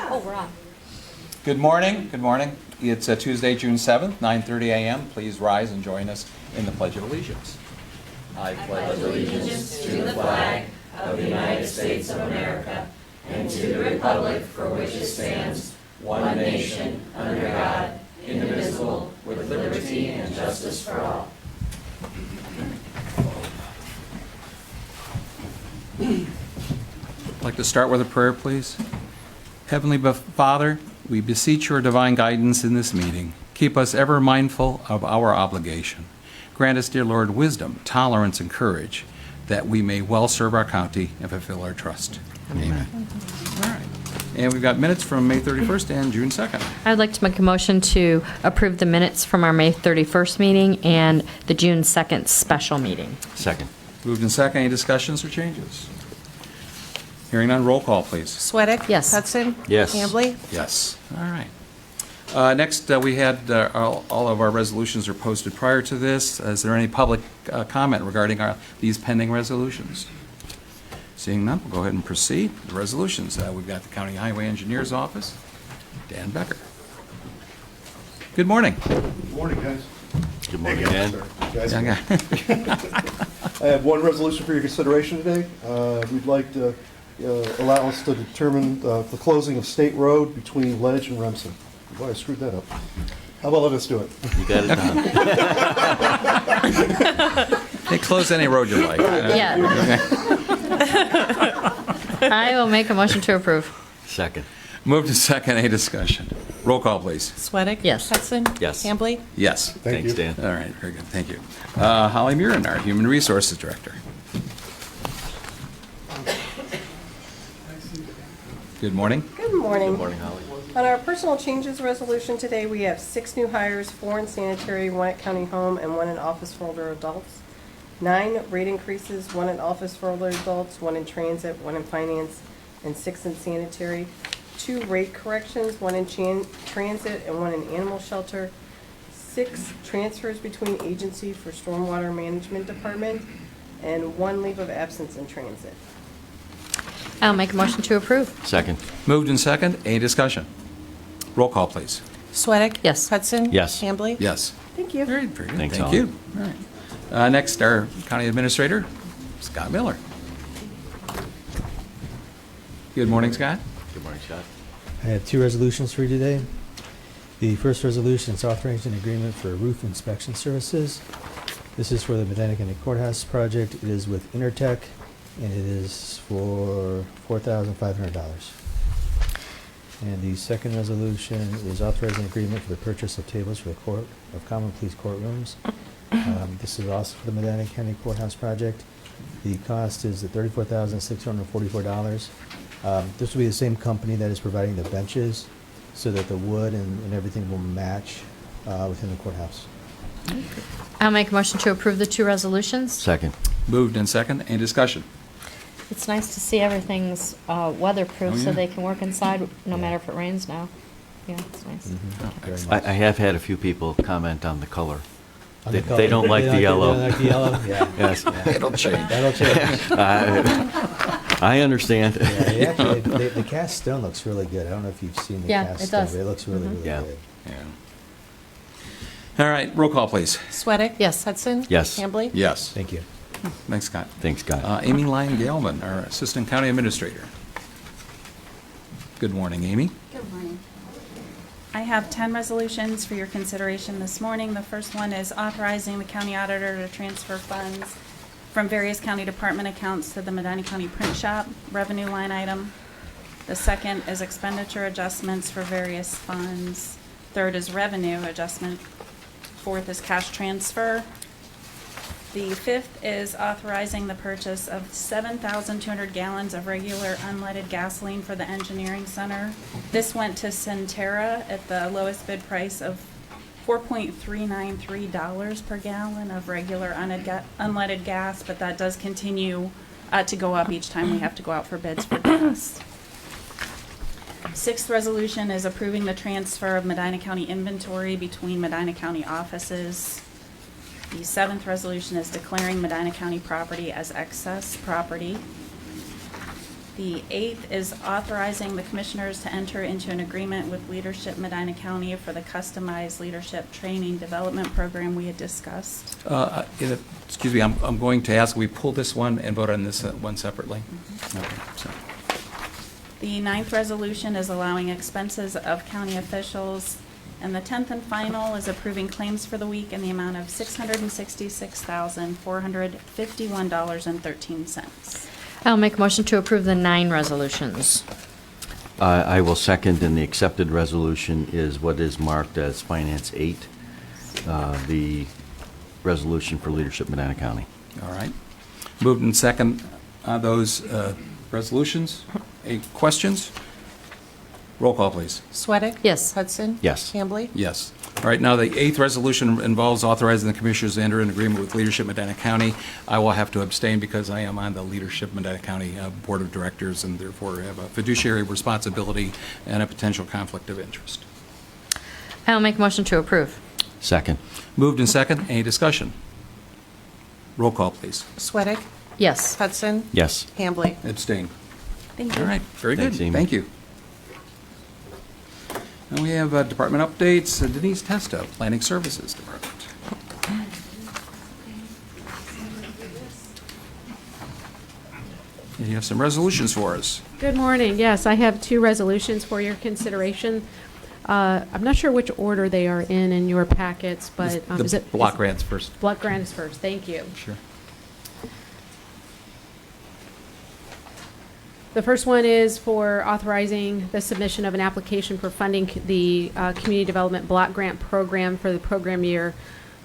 Oh, we're on. Good morning. Good morning. It's Tuesday, June 7th, 9:30 a.m. Please rise and join us in the Pledge of Allegiance. I pledge allegiance to the flag of the United States of America and to the republic for which it stands, one nation, under God, indivisible, with liberty and justice for all. I'd like to start with a prayer, please. Heavenly Father, we beseech your divine guidance in this meeting. Keep us ever mindful of our obligation. Grant us, dear Lord, wisdom, tolerance, and courage, that we may well serve our county and fulfill our trust. Amen. All right. And we've got minutes from May 31st and June 2nd. I'd like to make a motion to approve the minutes from our May 31st meeting and the June 2nd special meeting. Second. Moved in second. Any discussions or changes? Hearing none, roll call, please. Sweattick? Yes. Hudson? Yes. Hambley? Yes. All right. Next, we had all of our resolutions are posted prior to this. Is there any public comment regarding these pending resolutions? Seeing none, we'll go ahead and proceed. The resolutions. We've got the County Highway Engineer's Office, Dan Becker. Good morning. Good morning, guys. Good morning, Dan. Guys. Yeah. I have one resolution for your consideration today. We'd like to allow us to determine the closing of State Road between Ledge and Remsen. Boy, I screwed that up. How about let us do it? You got it done. Hey, close any road you like. Yeah. I will make a motion to approve. Second. Moved to second. Any discussion? Roll call, please. Sweattick? Yes. Hudson? Yes. Hambley? Yes. Thank Thanks, you. Dan. All right, very good, thank you. Holly Murin, our Human Resources Director. Good morning. Good morning. Good morning, Holly. On our personal changes resolution today, we have 6 new hires, 4 in sanitary, 1 at county home, and 1 in office for older adults. 9 rate increases, 1 in office for older adults, 1 in transit, 1 in finance, and 6 in sanitary. 2 rate corrections, 1 in transit and 1 in animal shelter. 6 transfers between agency for stormwater management department, and 1 leave of absence in transit. I'll make a motion to approve. Second. Moved in second. Any discussion? Roll call, please. Sweattick? Yes. Hudson? Yes. Hambley? Yes. Thank you. Very good. Thanks, Thank Holly. you. All right. Next, our County Administrator, Scott Miller. Good morning, Scott. Good morning, Scott. I have 2 resolutions for you today. The first resolution is authorizing an agreement for roof inspection services. This is for the Medina County Courthouse project. It is with Intertech, and it is for $4,500. And the second resolution is authorizing an agreement for the purchase of tables for the Court of Common Pleas courtrooms. This is also for the Medina County Courthouse project. The cost is $34,644. This will be the same company that is providing the benches, so that the wood and everything will match within the courthouse. I'll make a motion to approve the 2 resolutions. Second. Moved in second. Any discussion? It's nice to see everything's weatherproof Oh, so yeah. they can work inside no matter if it rains now. Yeah, it's nice. Very excellent. much. I have had a few people comment on the color. On They- the color. they don't like the yellow. They don't like the yellow? Yeah. Yes. It'll change. That'll change. I understand. Yeah, actually, the cast stone looks really good. I don't know if you've seen the Yeah, cast it stone, does. but it looks really, Mhm. really Yeah. good. Yeah. All right, roll call, please. Sweattick? Yes. Hudson? Yes. Hambley? Yes. Thank you. Thanks, Scott. Thanks, Scott. Amy Lyon-Galeman, our Assistant County Administrator. Good morning, Amy. Good morning. I have 10 resolutions for your consideration this morning. The first one is authorizing the county auditor to transfer funds from various county department accounts to the Medina County Print Shop revenue line item. The second is expenditure adjustments for various funds. Third is revenue adjustment. Fourth is cash transfer. The fifth is authorizing the purchase of 7,200 gallons of regular unleaded gasoline for the engineering center. This went to Centerra at the lowest bid price of $4.393 per gallon of regular unleaded gas, but that does continue to go up each time we have to go out for bids for gas. Sixth resolution is approving the transfer of Medina County inventory between Medina County offices. The seventh resolution is declaring Medina County property as excess property. The 8th is authorizing the commissioners to enter into an agreement with Leadership Medina County for the customized leadership training development program we had discussed. Excuse me, I'm going to ask, we pull this one and vote on this one separately? Okay, so, The 9th resolution is allowing expenses of county officials. And the 10th and final is approving claims for the week in the amount of $666,451.13. I'll make a motion to approve the 9 resolutions. I will second, and the accepted resolution is what is marked as Finance 8, the resolution for Leadership Medina County. all right. Moved and second on those resolutions. Any questions? Roll call, please. Sweattick? Yes. Hudson? Yes. Hambley? Yes. All right, now the 8th resolution involves authorizing the commissioners to enter an agreement with Leadership Medina County. I will have to abstain because I am on the Leadership Medina County Board of Directors and therefore have a fiduciary responsibility and a potential conflict of interest. I'll make a motion to approve. Second. Moved and second. Any discussion? Roll call, please. Sweattick? Yes. Hudson? Yes. Hambley? Abstain. Thank you. All right, very good. Thanks, Amy. Thank you. And we have department updates. Denise Testa, Planning Services Department. And you have some resolutions for us. Good morning. Yes, I have 2 resolutions for your consideration. I'm not sure which order they are in your packets, but is The it? block grants first. Block grant is first. Thank you. Sure. The first one is for authorizing the submission of an application for funding the Community Development Block Grant Program for the program year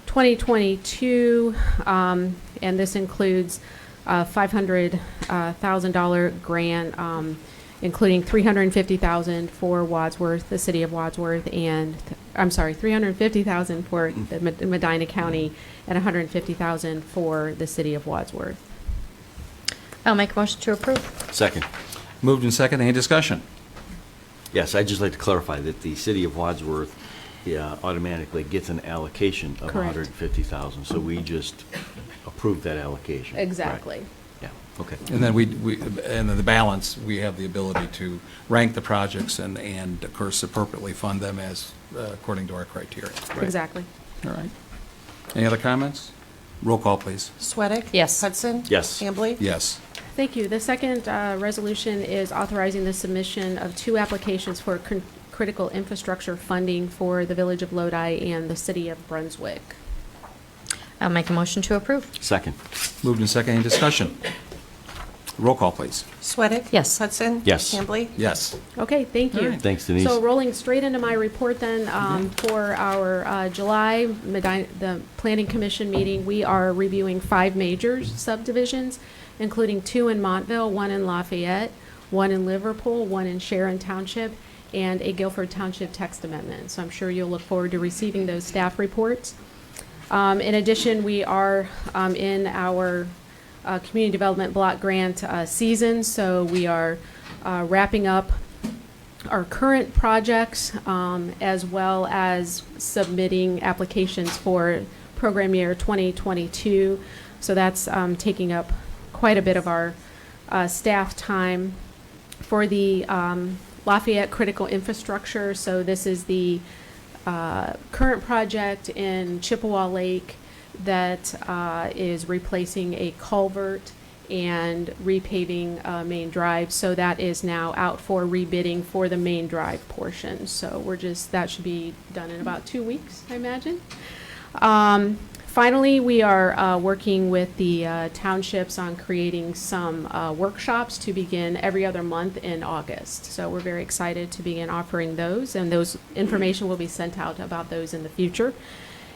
2022, and this includes a $500,000 grant, including $350,000 for Wadsworth, the city of Wadsworth, and $350,000 for the Medina County, and $150,000 for the city of Wadsworth. I'll make a motion to approve. Second. Moved and second. Any discussion? Yes, I'd just like to clarify that the city of Wadsworth automatically gets an allocation of Correct. $150,000, so we just approved that allocation. Exactly. Right. Yeah, okay. And then and then the balance, we have the ability to rank the projects and of course appropriately fund them as according to our criteria. Right. Exactly. All right. Any other comments? Roll call, please. Sweattick? Yes. Hudson? Yes. Hambley? Yes. Thank you. The second resolution is authorizing the submission of 2 applications for critical infrastructure funding for the Village of Lodi and the City of Brunswick. I'll make a motion to approve. Second. Moved and second. Any discussion? Roll call, please. Sweattick? Yes. Hudson? Yes. Hambley? Yes. Okay, thank All you. right. Thanks, Denise. So rolling straight into my report then, for our July, the Planning Commission meeting, we are reviewing 5 major subdivisions, including 2 in Montville, 1 in Lafayette, 1 in Liverpool, 1 in Sharon Township, and a Guilford Township text amendment. So I'm sure you'll look forward to receiving those staff reports. In addition, we are in our community development block grant season, so we are wrapping up our current projects as well as submitting applications for program year 2022. So that's taking up quite a bit of our staff time. For the Lafayette Critical Infrastructure, so this is the current project in Chippewa Lake that is replacing a culvert and repaving Main Drive. So that is now out for rebidding for the Main Drive portion. So that should be done in about 2 weeks, I imagine. Finally, we are working with the townships on creating some workshops to begin every other month in August. So we're very excited to begin offering those, and those information will be sent out about those in the future.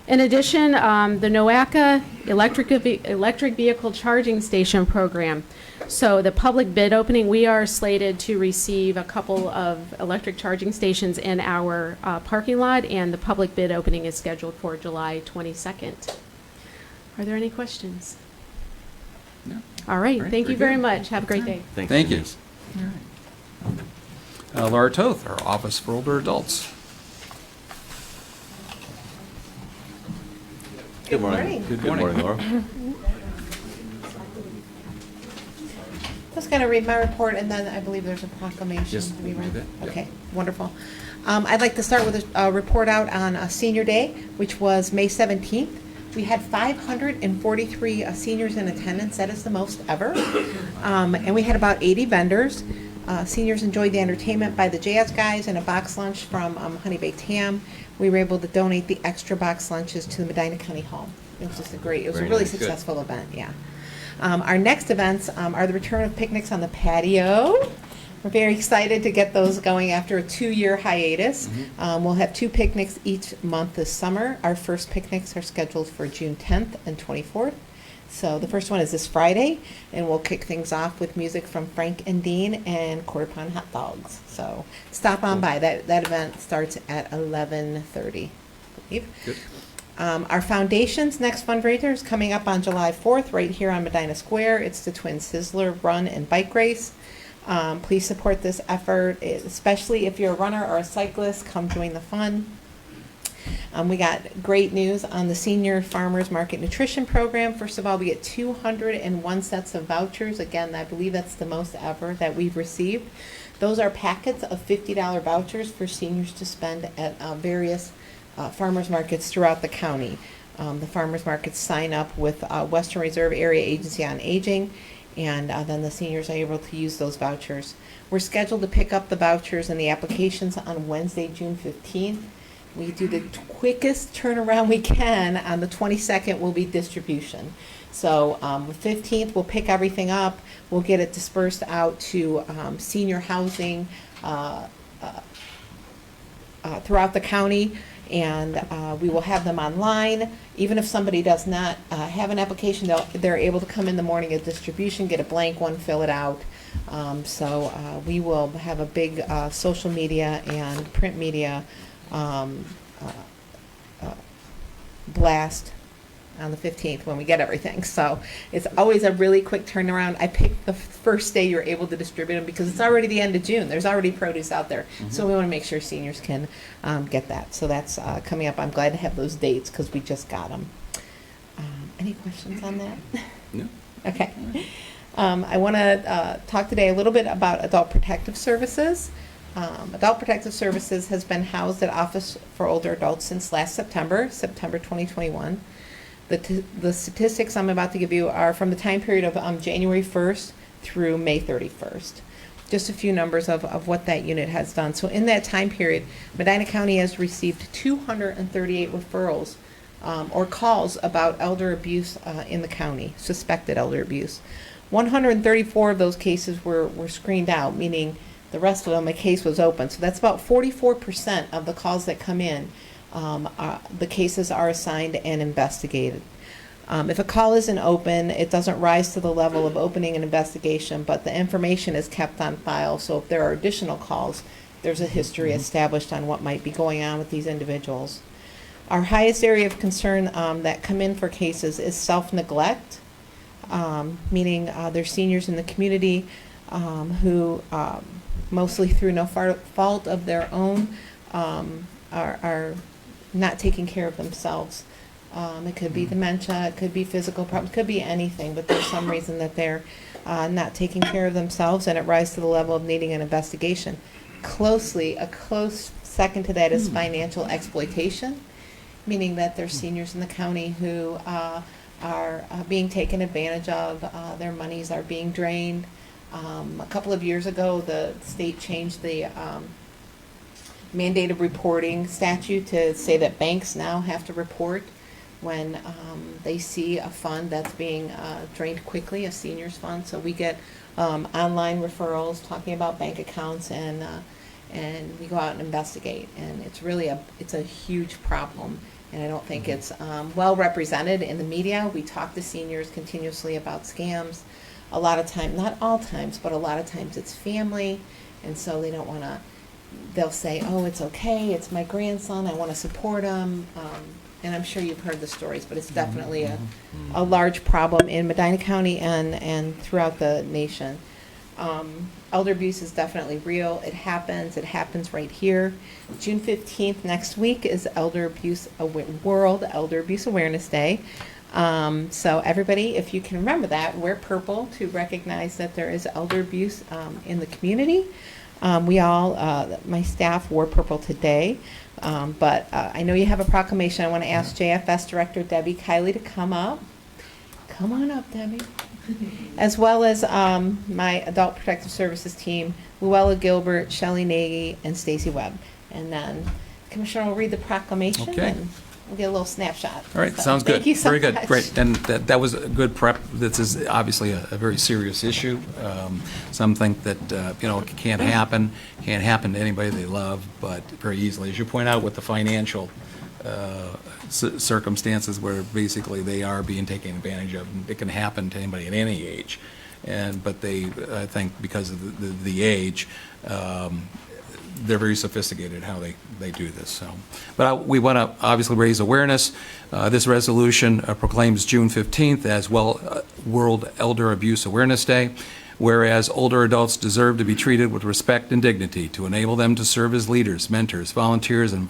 In addition, the NOACA electric vehicle charging station program. So the public bid opening, we are slated to receive a couple of electric charging stations in our parking lot, and the public bid opening is scheduled for July 22nd. Are there any questions? No. All right, All right, thank you very very good. much. Have a great day. Thanks, Thank you. Denise. Laura Toth, our Office for Older Adults. Good morning. Good Good morning. morning, Laura. just going to read my report, and then I believe there's a proclamation Yes, to be we can do read. that, yeah. Okay, wonderful. I'd like to start with a report out on Senior Day, which was May 17th. We had 543 seniors in attendance. That is the most ever. And we had about 80 vendors. Seniors enjoyed the entertainment by the Jazz Guys and a box lunch from Honey Baked Ham. We were able to donate the extra box lunches to the Medina County Home. It was just a Very really nice, good. successful event, yeah. Our next events are the return of picnics on the patio. We're very excited to get those going after a 2-year hiatus. We'll have 2 picnics each month this summer. Our first picnics are scheduled for June 10th and 24th. So the first one is this Friday, and we'll kick things off with music from Frank and Dean and Quarter Pound hot dogs. So stop on by. That event starts at 11:30, I believe. Good. Our foundation's next fundraiser is coming up on July 4th, right here on Medina Square. It's the Twin Sizzler Run and Bike Race. Please support this effort, especially if you're a runner or a cyclist. Come join the fun. We got great news on the Senior Farmers Market Nutrition Program. First of all, we get 201 sets of vouchers. Again, I believe that's the most ever that we've received. Those are packets of $50 vouchers for seniors to spend at various farmers markets throughout the county. The farmers markets sign up with Western Reserve Area Agency on Aging, and then the seniors are able to use those vouchers. We're scheduled to pick up the vouchers and the applications on Wednesday, June 15th. We do the quickest turnaround we can. On the 22nd will be distribution. So the 15th, we'll pick everything up. We'll get it dispersed out to senior housing throughout the county, and we will have them online. Even if somebody does not have an application, they're able to come in the morning of distribution, get a blank one, fill it out. So we will have a big social media and print media blast on the 15th when we get everything. So it's always a really quick turnaround. I picked the first day you're able to distribute them because it's already the end of June. There's already produce out there. So we want to make sure seniors can get that. So that's coming up. I'm glad to have those dates because we just got them. Any questions on that? No. Okay. I want to talk today a little bit about Adult Protective Services. Adult Protective Services has been housed at Office for Older Adults since last September 2021. The statistics I'm about to give you are from the time period of January 1st through May 31st. Just a few numbers of what that unit has done. So in that time period, Medina County has received 238 referrals or calls about elder abuse in the county, suspected elder abuse. 134 of those cases were screened out, meaning the rest of them, a case was open. So that's about 44% of the calls that come in. The cases are assigned and investigated. If a call isn't open, it doesn't rise to the level of opening an investigation, but the information is kept on file. So if there are additional calls, there's a history established on what might be going on with these individuals. Our highest area of concern that come in for cases is self-neglect, meaning there's seniors in the community who, mostly through no fault of their own, are not taking care of themselves. It could be dementia, it could be physical problems, it could be anything, but there's some reason that they're not taking care of themselves, and it rises to the level of needing an investigation. A close second to that is financial exploitation, meaning that there's seniors in the county who are being taken advantage of, their monies are being drained. A couple of years ago, the state changed the mandated reporting statute to say that banks now have to report when they see a fund that's being drained quickly, a seniors fund. So we get online referrals talking about bank accounts, and we go out and investigate. And it's really it's a huge problem, and I don't think it's well represented in the media. We talk to seniors continuously about scams. A lot of times, not all times, but a lot of times it's family, and so they don't want to. They'll say, "Oh, it's okay. It's my grandson. I want to support him." And I'm sure you've heard the stories, but it's definitely a large problem in Medina County and throughout the nation. Elder abuse is definitely real. It happens. It happens right here. June 15th next week is World Elder Abuse Awareness Day. So everybody, if you can remember that, wear purple to recognize that there is elder abuse in the community. We all, my staff wore purple today, but I know you have a proclamation. I want to ask JFS Director Debbie Kiley to come up. Come on up, Debbie. As well as my Adult Protective Services team, Luella Gilbert, Shelley Nagy, and Stacy Webb. And then Commissioner will read the proclamation, Okay. and we'll get a little snapshot. All right, So, sounds good. Thank you so Very good, much. great. And that was a good prep. This is obviously a very serious issue. Some think that, it can't happen to anybody they love, but very easily, as you point out, with the financial circumstances where basically they are being taken advantage of, and it can happen to anybody at any age. But they, I think, because of the age, they're very sophisticated how they do this. So, but we want to obviously raise awareness. This resolution proclaims June 15th as World Elder Abuse Awareness Day. Whereas older adults deserve to be treated with respect and dignity to enable them to serve as leaders, mentors, volunteers, and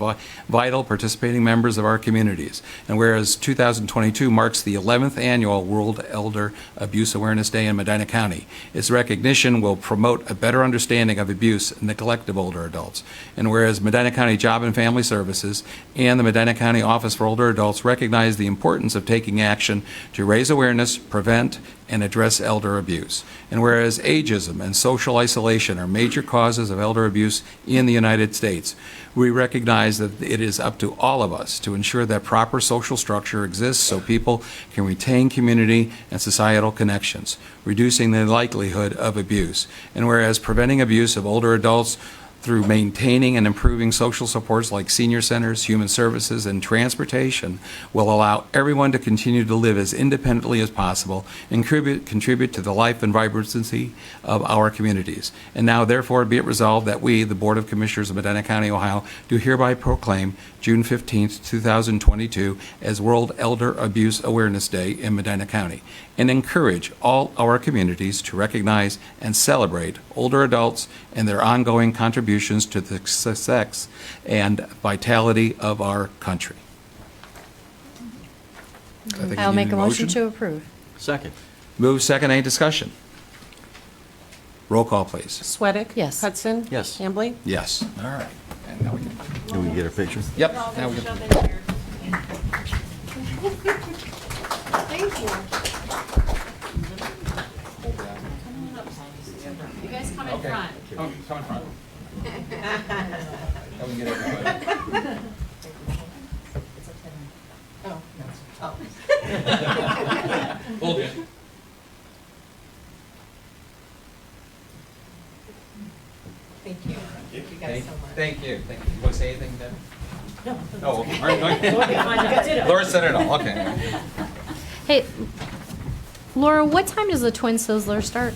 vital participating members of our communities. And whereas 2022 marks the 11th annual World Elder Abuse Awareness Day in Medina County, its recognition will promote a better understanding of abuse and neglect of older adults. And whereas Medina County Job and Family Services and the Medina County Office for Older Adults recognize the importance of taking action to raise awareness, prevent, and address elder abuse. And whereas ageism and social isolation are major causes of elder abuse in the United States, we recognize that it is up to all of us to ensure that proper social structure exists so people can retain community and societal connections, reducing the likelihood of abuse. And whereas preventing abuse of older adults through maintaining and improving social supports like senior centers, human services, and transportation will allow everyone to continue to live as independently as possible and contribute to the life and vibrancy of our communities. And now, therefore, be it resolved that we, the Board of Commissioners of Medina County, Ohio, do hereby proclaim June 15th, 2022 as World Elder Abuse Awareness Day in Medina County, and encourage all our communities to recognize and celebrate older adults and their ongoing contributions to the success and vitality of our country. I think I'll you make need a motion to approve. Second. Move second, any discussion? Roll call, please. Sweattick? Yes. Hudson? Yes. Hambley? Yes. All right. And now we can, Can we get a picture? yep. Now we can. Thank you. You guys come in front. Oh, come in front. Now we can get everybody. Hold it. Thank you. Thank you guys so much. Thank you. Thank you. You want to say anything, Deb? No. Oh, okay. All right. Laura said it all. Okay. Hey, Laura, what time does the Twin Sizzler start?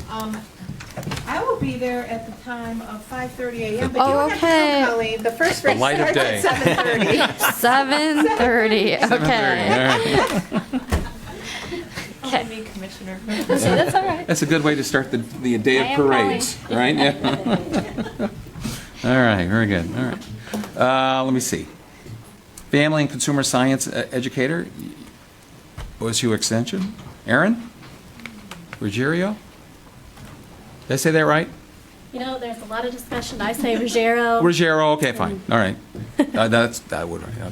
I will be there at the time of 5:30 a.m., but Oh, you don't have to okay. come, Colleen. The first race light of starts at 7:30. 7:30, okay. Okay. Commissioner. See, that's all right. That's a good way to start the day I of am parades, right? Yeah. All right, very good. All right. Let me see. Family and Consumer Science Educator, OSU Extension. Aaron? Ruggiero? Did I say that right? You know, there's a lot of discussion. I say Ruggiero. Ruggiero, okay, fine. All right. That would, okay.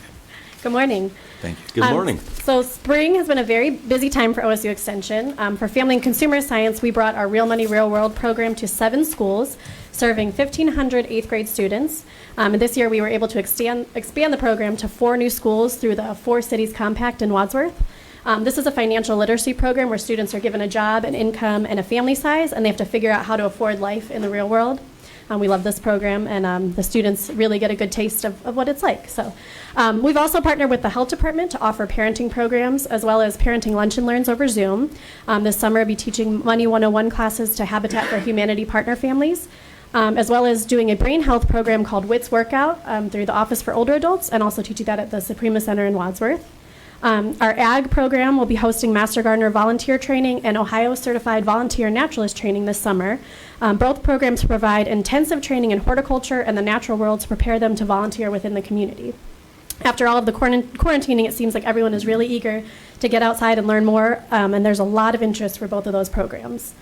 Good morning. Thank you. Good morning. So spring has been a very busy time for OSU Extension. For Family and Consumer Science, we brought our Real Money, Real World program to 7 schools, serving 1,500 8th grade students. And this year we were able to expand the program to 4 new schools through the 4 Cities Compact in Wadsworth. This is a financial literacy program where students are given a job, an income, and a family size, and they have to figure out how to afford life in the real world. We love this program, and the students really get a good taste of what it's like. So we've also partnered with the health department to offer parenting programs as well as parenting lunch and learns over Zoom. This summer I'll be teaching Money 101 classes to Habitat for Humanity partner families, as well as doing a brain health program called WITS Workout through the Office for Older Adults, and also teaching that at the Suprema Center in Wadsworth. Our ag program will be hosting Master Gardener volunteer training and Ohio Certified Volunteer Naturalist training this summer. Both programs provide intensive training in horticulture and the natural world to prepare them to volunteer within the community. After all of the quarantining, it seems like everyone is really eager to get outside and learn more, and there's a lot of interest for both of those programs.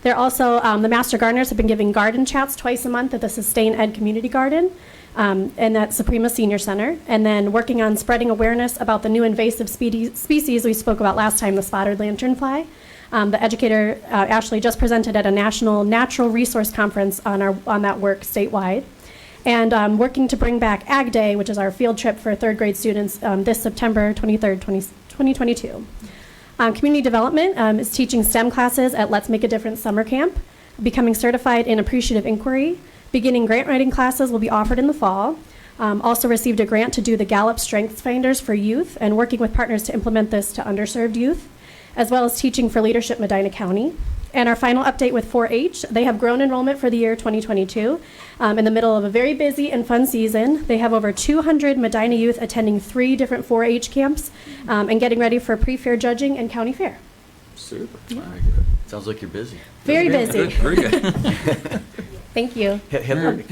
They're also, the Master Gardeners have been giving garden chats twice a month at the Sustain Ed Community Garden and at Suprema Senior Center, and then working on spreading awareness about the new invasive species we spoke about last time, the spotted lanternfly. The educator, Ashley, just presented at a national natural resource conference on that work statewide. And working to bring back Ag Day, which is our field trip for third grade students this September 23rd, 2022. Community development is teaching STEM classes at Let's Make a Difference Summer Camp, becoming certified in appreciative inquiry. Beginning grant writing classes will be offered in the fall. Also received a grant to do the Gallup Strengths Finders for youth and working with partners to implement this to underserved youth, as well as teaching for leadership Medina County. And our final update with 4-H, they have grown enrollment for the year 2022. In the middle of a very busy and fun season, they have over 200 Medina youth attending 3 different 4-H camps and getting ready for pre-fair judging and county fair. Super. Very good. Sounds like you're busy. Very busy. Very good. Thank you.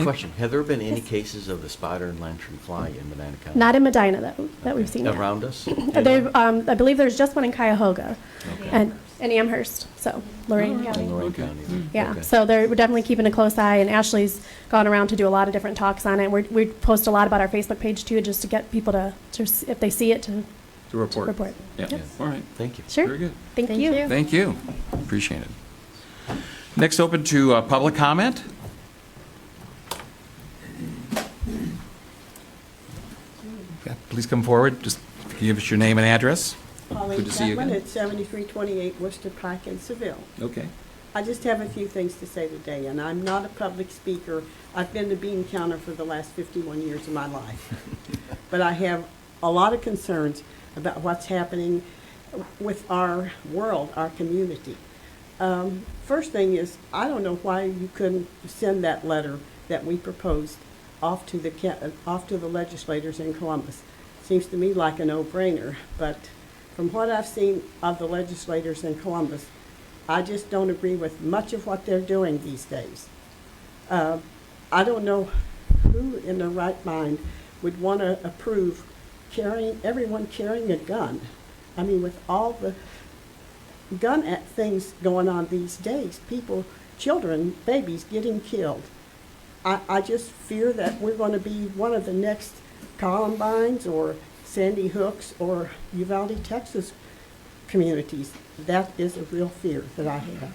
Question, have there been any cases of the spotted lanternfly in Medina County? Not in Medina, though, that we've seen yet. Around us? I believe there's just one in Cuyahoga Okay. and Amherst, so Lorain County. In Lorraine County. Yeah, Okay. so we're definitely keeping a close eye, and Ashley's gone around to do a lot of different talks on it. We post a lot about our Facebook page, too, just to get people to if they see it, to report. report. Yeah, Yep. all right. Thank you. Sure. Very good. Thank you. Thank you. Appreciate it. Next, open to public comment. Yeah, please come forward. Just give us your name and address. Pauline Good to see you Chapman again. at 7328 Worcester Pike in Seville. Okay. I just have a few things to say today, and I'm not a public speaker. I've been the bean counter for the last 51 years of my life. But I have a lot of concerns about what's happening with our world, our community. First thing is, I don't know why you couldn't send that letter that we proposed off to the legislators in Columbus. Seems to me like a no-brainer, but from what I've seen of the legislators in Columbus, I just don't agree with much of what they're doing these days. I don't know who in their right mind would want to approve everyone carrying a gun. I mean, with all the gun things going on these days, children, babies getting killed. I just fear that we're going to be one of the next Columbines or Sandy Hooks or Uvalde, Texas communities. That is a real fear that I have.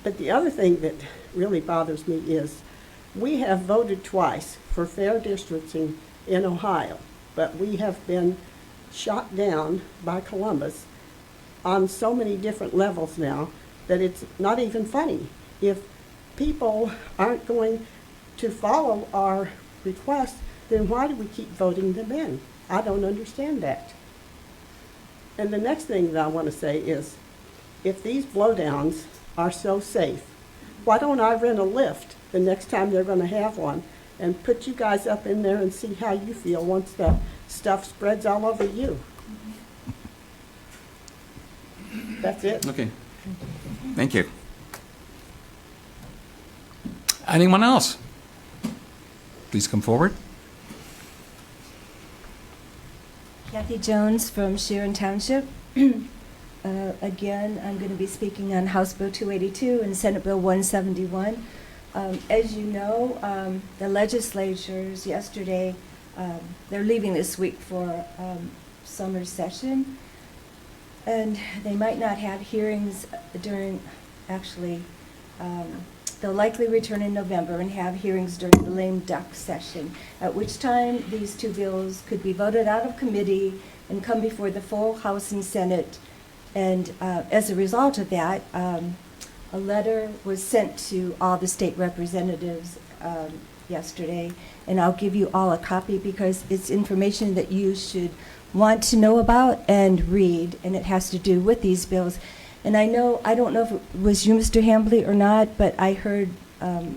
But the other thing that really bothers me is we have voted twice for fair districting in Ohio, but we have been shot down by Columbus on so many different levels now that it's not even funny. If people aren't going to follow our requests, then why do we keep voting them in? I don't understand that. And the next thing that I want to say is, if these blowdowns are so safe, why don't I rent a lift the next time they're going to have one and put you guys up in there and see how you feel once the stuff spreads all over you? That's it. Okay. Thank you. Anyone else? Please come forward. Kathy Jones from Sharon Township. Again, I'm going to be speaking on House Bill 282 and Senate Bill 171. As you know, the legislatures yesterday, they're leaving this week for summer session, and they might not have hearings during, actually, they'll likely return in November and have hearings during the lame duck session, at which time these two bills could be voted out of committee and come before the full House and Senate. And as a result of that, a letter was sent to all the state representatives yesterday, and I'll give you all a copy because it's information that you should want to know about and read, and it has to do with these bills. And I don't know if it was you, Mr. Hambley, or not, but I heard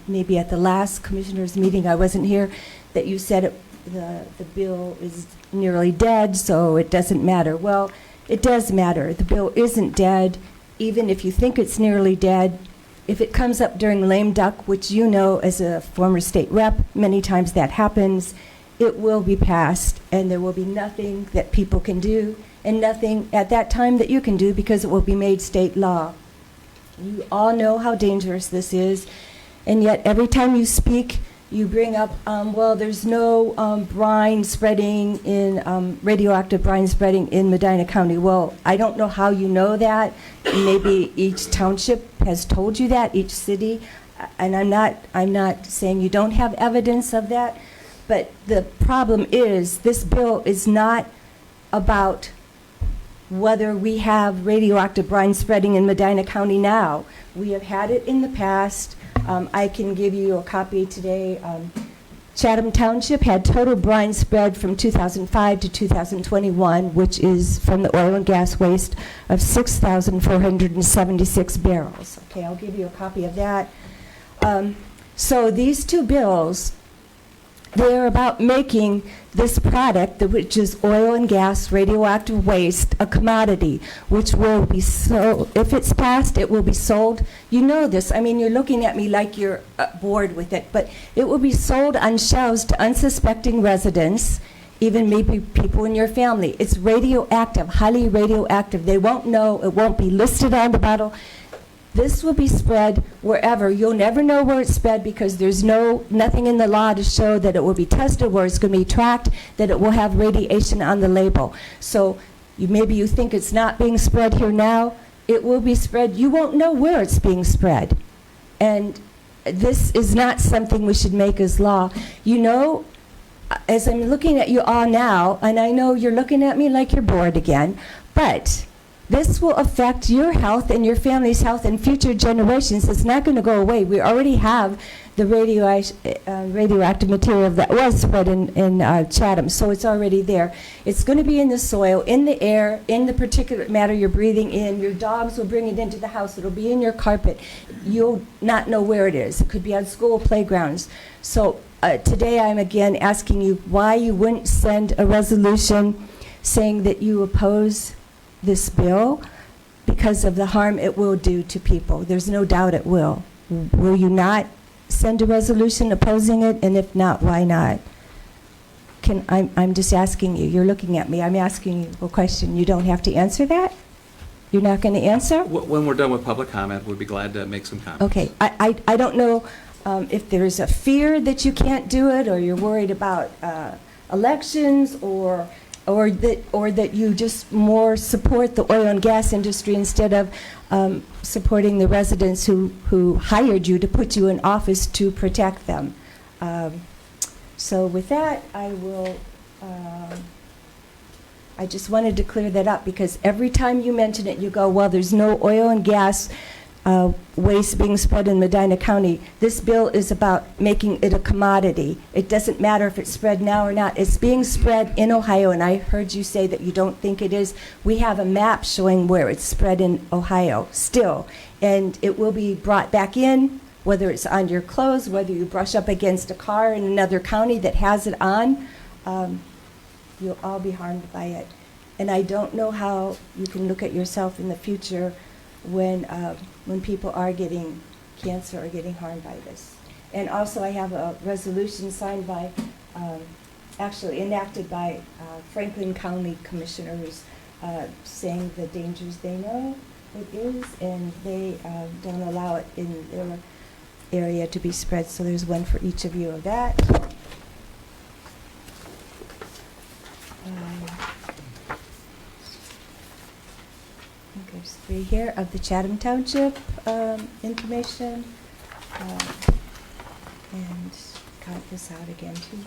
maybe at the last commissioners' meeting, I wasn't here, that you said the bill is nearly dead, so it doesn't matter. Well, it does matter. The bill isn't dead, even if you think it's nearly dead. If it comes up during lame duck, which you know as a former state rep, many times that happens, it will be passed, and there will be nothing that people can do, and nothing at that time that you can do, because it will be made state law. You all know how dangerous this is, and yet every time you speak, you bring up, well, there's no brine spreading in, radioactive brine spreading in Medina County. Well, I don't know how you know that. Maybe each township has told you that, each city, and I'm not saying you don't have evidence of that, but the problem is, this bill is not about whether we have radioactive brine spreading in Medina County now. We have had it in the past. I can give you a copy today. Chatham Township had total brine spread from 2005 to 2021, which is from the oil and gas waste of 6,476 barrels. Okay, I'll give you a copy of that. So these two bills, they're about making this product, which is oil and gas radioactive waste, a commodity, which will be sold. If it's passed, it will be sold. You know this. I mean, you're looking at me like you're bored with it, but it will be sold on shelves to unsuspecting residents, even maybe people in your family. It's radioactive, highly radioactive. They won't know. It won't be listed on the bottle. This will be spread wherever. You'll never know where it's spread, because there's nothing in the law to show that it will be tested, where it's going to be tracked, that it will have radiation on the label. So maybe you think it's not being spread here now. It will be spread. You won't know where it's being spread. And this is not something we should make as law. You know, as I'm looking at you all now, and I know you're looking at me like you're bored again, but this will affect your health and your family's health and future generations. It's not going to go away. We already have the radioactive material that was spread in Chatham, so it's already there. It's going to be in the soil, in the air, in the particulate matter you're breathing in. Your dogs will bring it into the house. It'll be in your carpet. You'll not know where it is. It could be on school playgrounds. So today I'm again asking you why you wouldn't send a resolution saying that you oppose this bill because of the harm it will do to people. There's no doubt it will. Will you not send a resolution opposing it? And if not, why not? I'm just asking you. You're looking at me. I'm asking you a question. You don't have to answer that? You're not going to answer? When we're done with public comment, we'd be glad to make some comments. Okay. I don't know if there's a fear that you can't do it, or you're worried about elections, or that you just more support the oil and gas industry instead of supporting the residents who hired you to put you in office to protect them. So with that, I just wanted to clear that up, because every time you mention it, you go, well, there's no oil and gas waste being spread in Medina County. This bill is about making it a commodity. It doesn't matter if it's spread now or not. It's being spread in Ohio, and I heard you say that you don't think it is. We have a map showing where it's spread in Ohio still, and it will be brought back in, whether it's on your clothes, whether you brush up against a car in another county that has it on. You'll all be harmed by it. And I don't know how you can look at yourself in the future when people are getting cancer or getting harmed by this. And also I have a resolution signed by, actually enacted by Franklin County Commissioners saying the dangers they know it is, and they don't allow it in their area to be spread. So there's one for each of you of that. There's 3 here of the Chatham Township information. And got this out again too.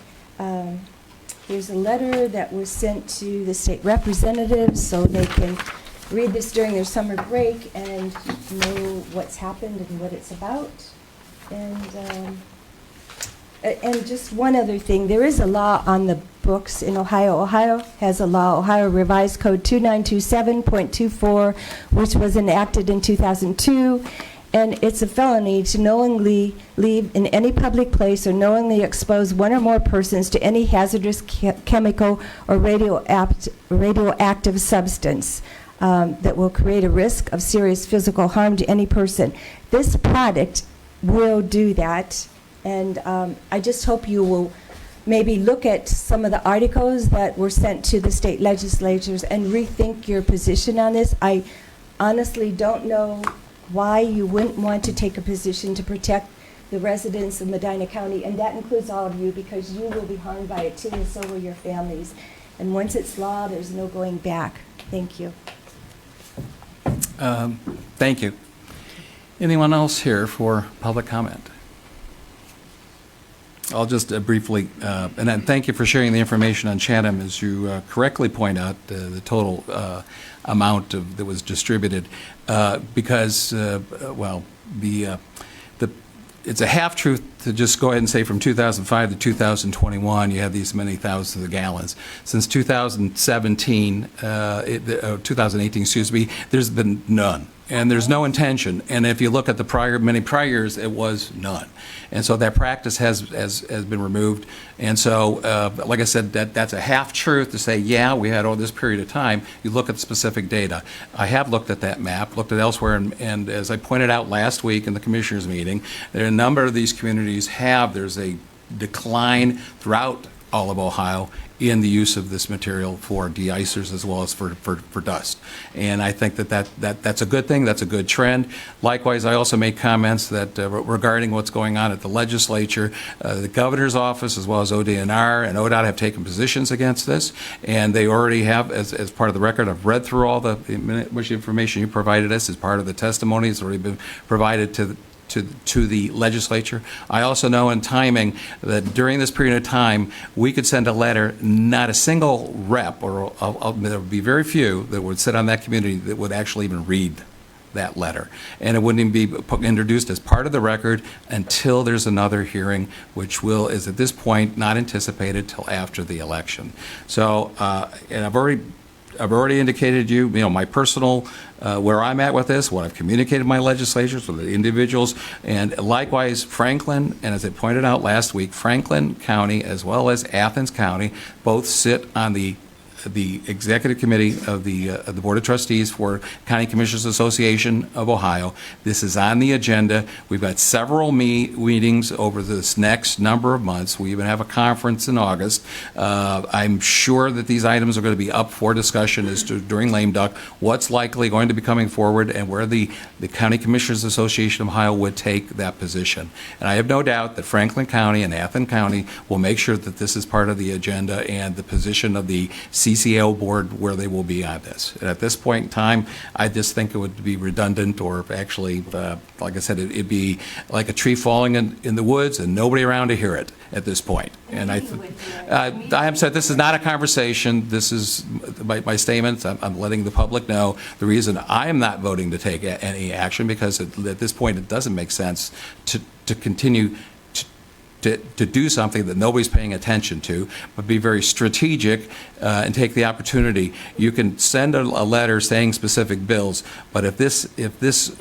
Here's a letter that was sent to the state representatives so they can read this during their summer break and know what's happened and what it's about. And just one other thing, there is a law on the books in Ohio. Ohio has a law, Ohio Revised Code 2927.24, which was enacted in 2002, and it's a felony to knowingly leave in any public place or knowingly expose one or more persons to any hazardous chemical or radioactive substance that will create a risk of serious physical harm to any person. This product will do that. And I just hope you will maybe look at some of the articles that were sent to the state legislatures and rethink your position on this. I honestly don't know why you wouldn't want to take a position to protect the residents of Medina County, and that includes all of you, because you will be harmed by it too, and so will your families. And once it's law, there's no going back. Thank you. Thank you. Anyone else here for public comment? I'll just briefly, and then thank you for sharing the information on Chatham. As you correctly point out, the total amount that was distributed, because, well, it's a half-truth to just go ahead and say from 2005 to 2021, you have these many thousands of gallons. Since 2017, 2018, excuse me, there's been none. And there's no intention. And if you look at the many prior years, it was none. And so that practice has been removed. And so, like I said, that's a half-truth to say, yeah, we had all this period of time. You look at the specific data. I have looked at that map, looked at elsewhere, and as I pointed out last week in the commissioners' meeting, there are a number of these communities there's a decline throughout all of Ohio in the use of this material for de-icers as well as for dust. And I think that's a good thing, that's a good trend. Likewise, I also made comments that regarding what's going on at the legislature, the governor's office as well as ODNR and ODOT have taken positions against this, and they already have, as part of the record, I've read through all which information you provided us as part of the testimony. It's already been provided to the legislature. I also know in timing that during this period of time, we could send a letter, not a single rep, or there would be very few that would sit on that community that would actually even read that letter. And it wouldn't even be introduced as part of the record until there's another hearing, which is at this point not anticipated till after the election. So, and I've already indicated my personal, where I'm at with this, what I've communicated to my legislatures, with the individuals, and likewise Franklin, and as I pointed out last week, Franklin County as well as Athens County both sit on the executive committee of the Board of Trustees for County Commissioners Association of Ohio. This is on the agenda. We've got several meetings over this next number of months. We even have a conference in August. I'm sure that these items are going to be up for discussion as to, during lame duck, what's likely going to be coming forward and where the County Commissioners Association of Ohio would take that position. And I have no doubt that Franklin County and Athens County will make sure that this is part of the agenda and the position of the CCO board where they will be on this. And at this point in time, I just think it would be redundant, or actually, like I said, it'd be like a tree falling in the woods and nobody around to hear it at this point. And I have said this is not a conversation. This is my statements. I'm letting the public know the reason I am not voting to take any action, because at this point it doesn't make sense to continue to do something that nobody's paying attention to, but be very strategic and take the opportunity. You can send a letter saying specific bills, but if this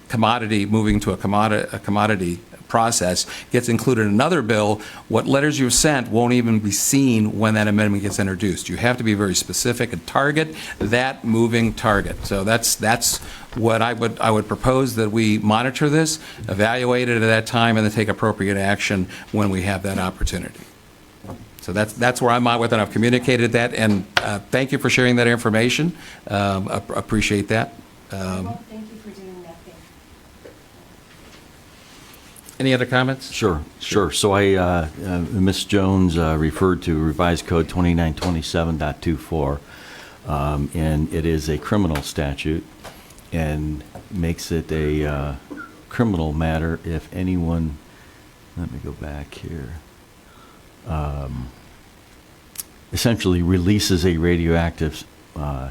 commodity moving to a commodity process gets included in another bill, what letters you've sent won't even be seen when that amendment gets introduced. You have to be very specific and target that moving target. So that's what I would propose, that we monitor this, evaluate it at that time, and then take appropriate action when we have that opportunity. So that's where I'm at with it. I've communicated that, and thank you for sharing that information. Appreciate that. Thank you for doing that. Any other comments? Sure. So Ms. Jones referred to revised code 2927.24, and it is a criminal statute and makes it a criminal matter if anyone, let me go back here, essentially releases a radioactive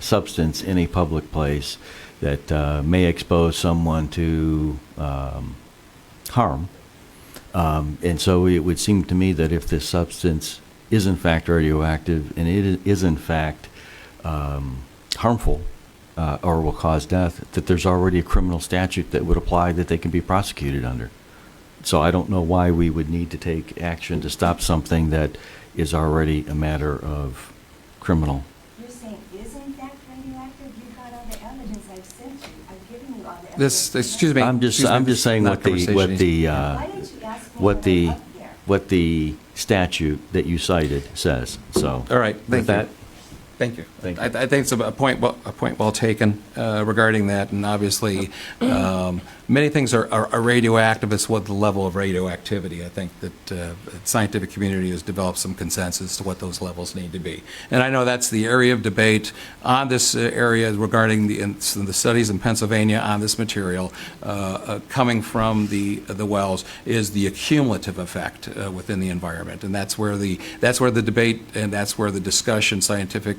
substance in a public place that may expose someone to harm. And so it would seem to me that if this substance is in fact radioactive and it is in fact harmful or will cause death, that there's already a criminal statute that would apply that they can be prosecuted under. So I don't know why we would need to take action to stop something that is already a matter of criminal. You're saying is in fact radioactive? You've got all the evidence I've sent you. I've given you all the evidence. Excuse me. I'm just saying what the statute that you cited says. So, All right, with thank that, you. Thank you. Thank you. I think it's a point well taken regarding that, and obviously, many things are radioactive. It's what the level of radioactivity. I think that the scientific community has developed some consensus to what those levels need to be. And I know that's the area of debate on this area regarding the studies in Pennsylvania on this material coming from the wells is the accumulative effect within the environment, and that's where the debate and that's where the discussion, scientific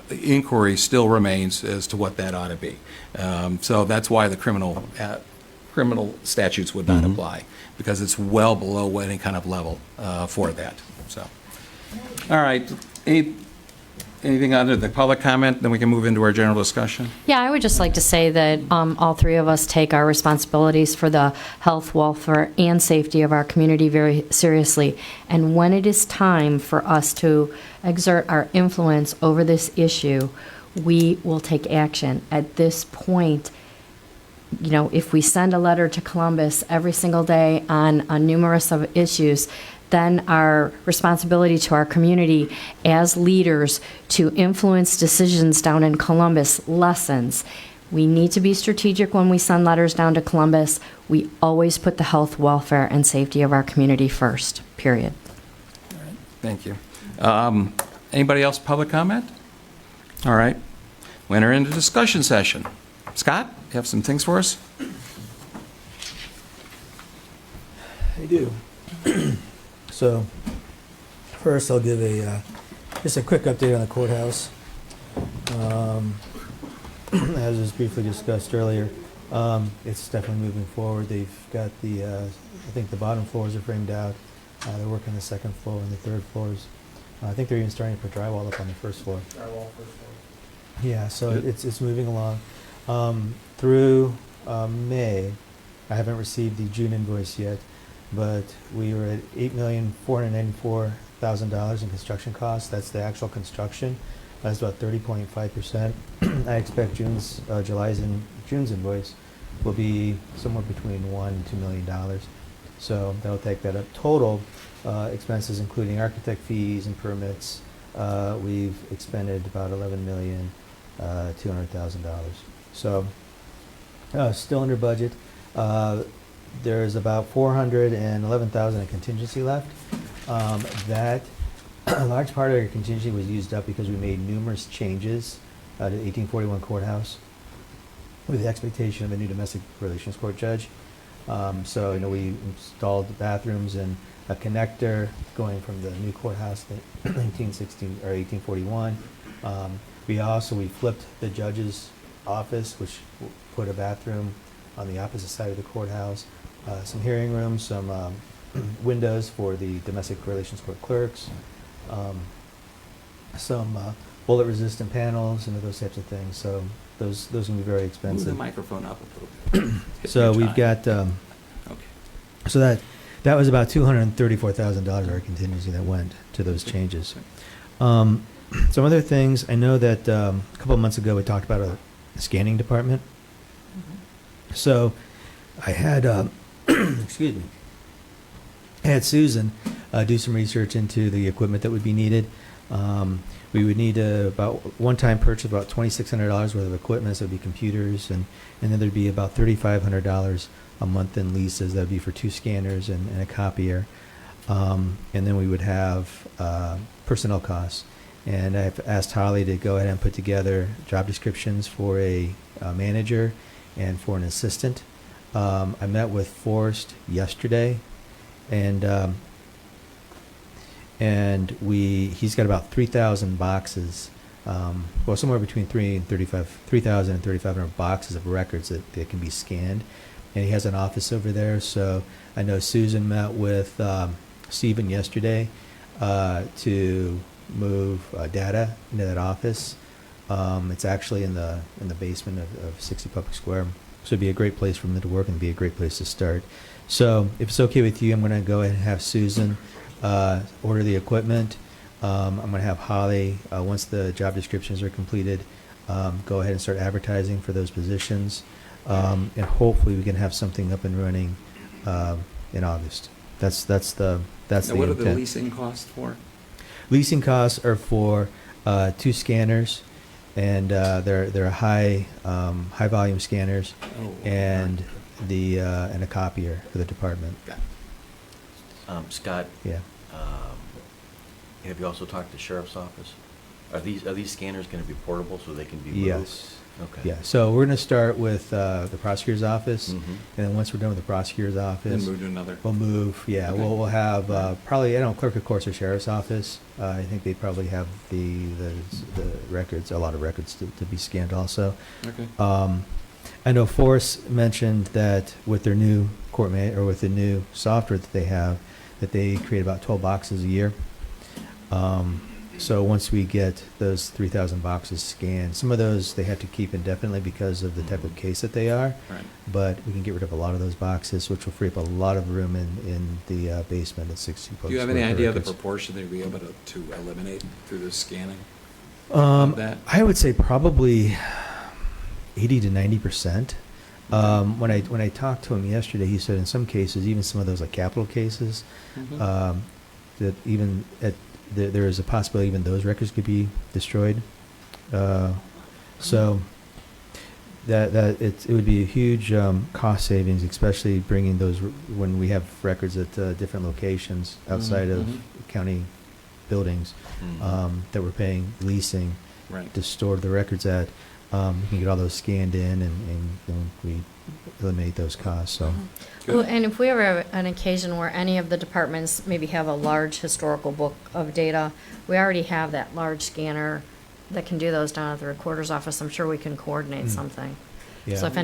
inquiry still remains as to what that ought to be. So that's why the criminal statutes would not apply, because it's well below any kind of level for that. So, all right. Anything under the public comment? Then we can move into our general discussion. Yeah, I would just like to say that all three of us take our responsibilities for the health, welfare, and safety of our community very seriously. And when it is time for us to exert our influence over this issue, we will take action. At this point, you know, if we send a letter to Columbus every single day on numerous of issues, then our responsibility to our community as leaders to influence decisions down in Columbus lessens. We need to be strategic when we send letters down to Columbus. We always put the health, welfare, and safety of our community first, period. All right. Thank you. Anybody else public comment? All right. We'll enter into discussion session. Scott, you have some things for us? I do. So, first I'll give just a quick update on the courthouse. As was briefly discussed earlier, it's definitely moving forward. They've got I think the bottom floors are framed out. They're working the second floor and the third floors. I think they're even starting to put drywall up on the first floor. Drywall first floor. Yeah, so it's moving along. Through May, I haven't received the June invoice yet, but we were at $8,494,000 in construction costs. That's the actual construction. That's about 30.5%. I expect June's invoice will be somewhere between $1 and $2 million. So that'll take that up. Total expenses, including architect fees and permits, we've expended about $11,200,000. So still under budget. There's about $411,000 in contingency left. That a large part of our contingency was used up because we made numerous changes to the 1841 courthouse with the expectation of a new domestic relations court judge. So we installed the bathrooms and a connector going from the new courthouse to 1916 or 1841. We flipped the judge's office, which put a bathroom on the opposite side of the courthouse, some hearing rooms, some windows for the domestic relations court clerks, some bullet-resistant panels, and those types of things. So those can be very expensive. Move the microphone up a little bit. So we've got. Okay. So that was about $234,000 of our contingency that went to those changes. Some other things. I know that a couple of months ago we talked about a scanning department. So I had, excuse me, I had Susan do some research into the equipment that would be needed. We would need about one-time purchase about $2,600 worth of equipment. So it would be computers, and then there'd be about $3,500 a month in leases. That would be for 2 scanners and a copier. And then we would have personnel costs. And I've asked Holly to go ahead and put together job descriptions for a manager and for an assistant. I met with Forrest yesterday, and he's got about 3,000 boxes, somewhere between 3,000 and 3,500 boxes of records that can be scanned, and he has an office over there. So I know Susan met with Stephen yesterday to move data into that office. It's actually in the basement of 60 Public Square. So it'd be a great place for him to work and be a great place to start. So if it's okay with you, I'm going to go ahead and have Susan order the equipment. I'm going to have Holly, once the job descriptions are completed, go ahead and start advertising for those positions. And hopefully we can have something up and running in August. That's the Now, what are the intent. leasing costs for? Leasing costs are for 2 scanners, and they're high volume scanners, and and a copier for the department. Got it. Scott, Yeah. have you also talked to sheriff's office? Are these scanners going to be portable so they can be moved? Yes. Okay. Yeah. So we're going to start with the prosecutor's office, Mhm. and then once we're done with the prosecutor's office, Then move to another. we'll move. Yeah. Okay. We'll have probably, I don't know, clerk of courts or sheriff's office. I think they probably have the records, a lot of records to be scanned also. Okay. I know Forrest mentioned that with their new or with the new software that they have, that they create about 12 boxes a year. So once we get those 3,000 boxes scanned, some of those they have to keep indefinitely because of the type of case that they are. Right. But we can get rid of a lot of those boxes, which will free up a lot of room in the basement at 60. Do you have any idea of the records. proportion they'd be able to eliminate through this scanning? Of that? I would say probably 80 to 90%. When I talked to him yesterday, he said in some cases, even some of those like capital cases, Mhm. that even there is a possibility even those records could be destroyed. So that it would be a huge cost savings, especially bringing those when we have records at different locations outside of Mhm. county buildings that we're paying leasing Right. to store the records at. We can get all those scanned in, and we eliminate those costs. So. Good. Well, and if we ever have an occasion where any of the departments maybe have a large historical book of data, we already have that large scanner that can do those down at the recorder's office. I'm sure we can coordinate something. Yeah. So if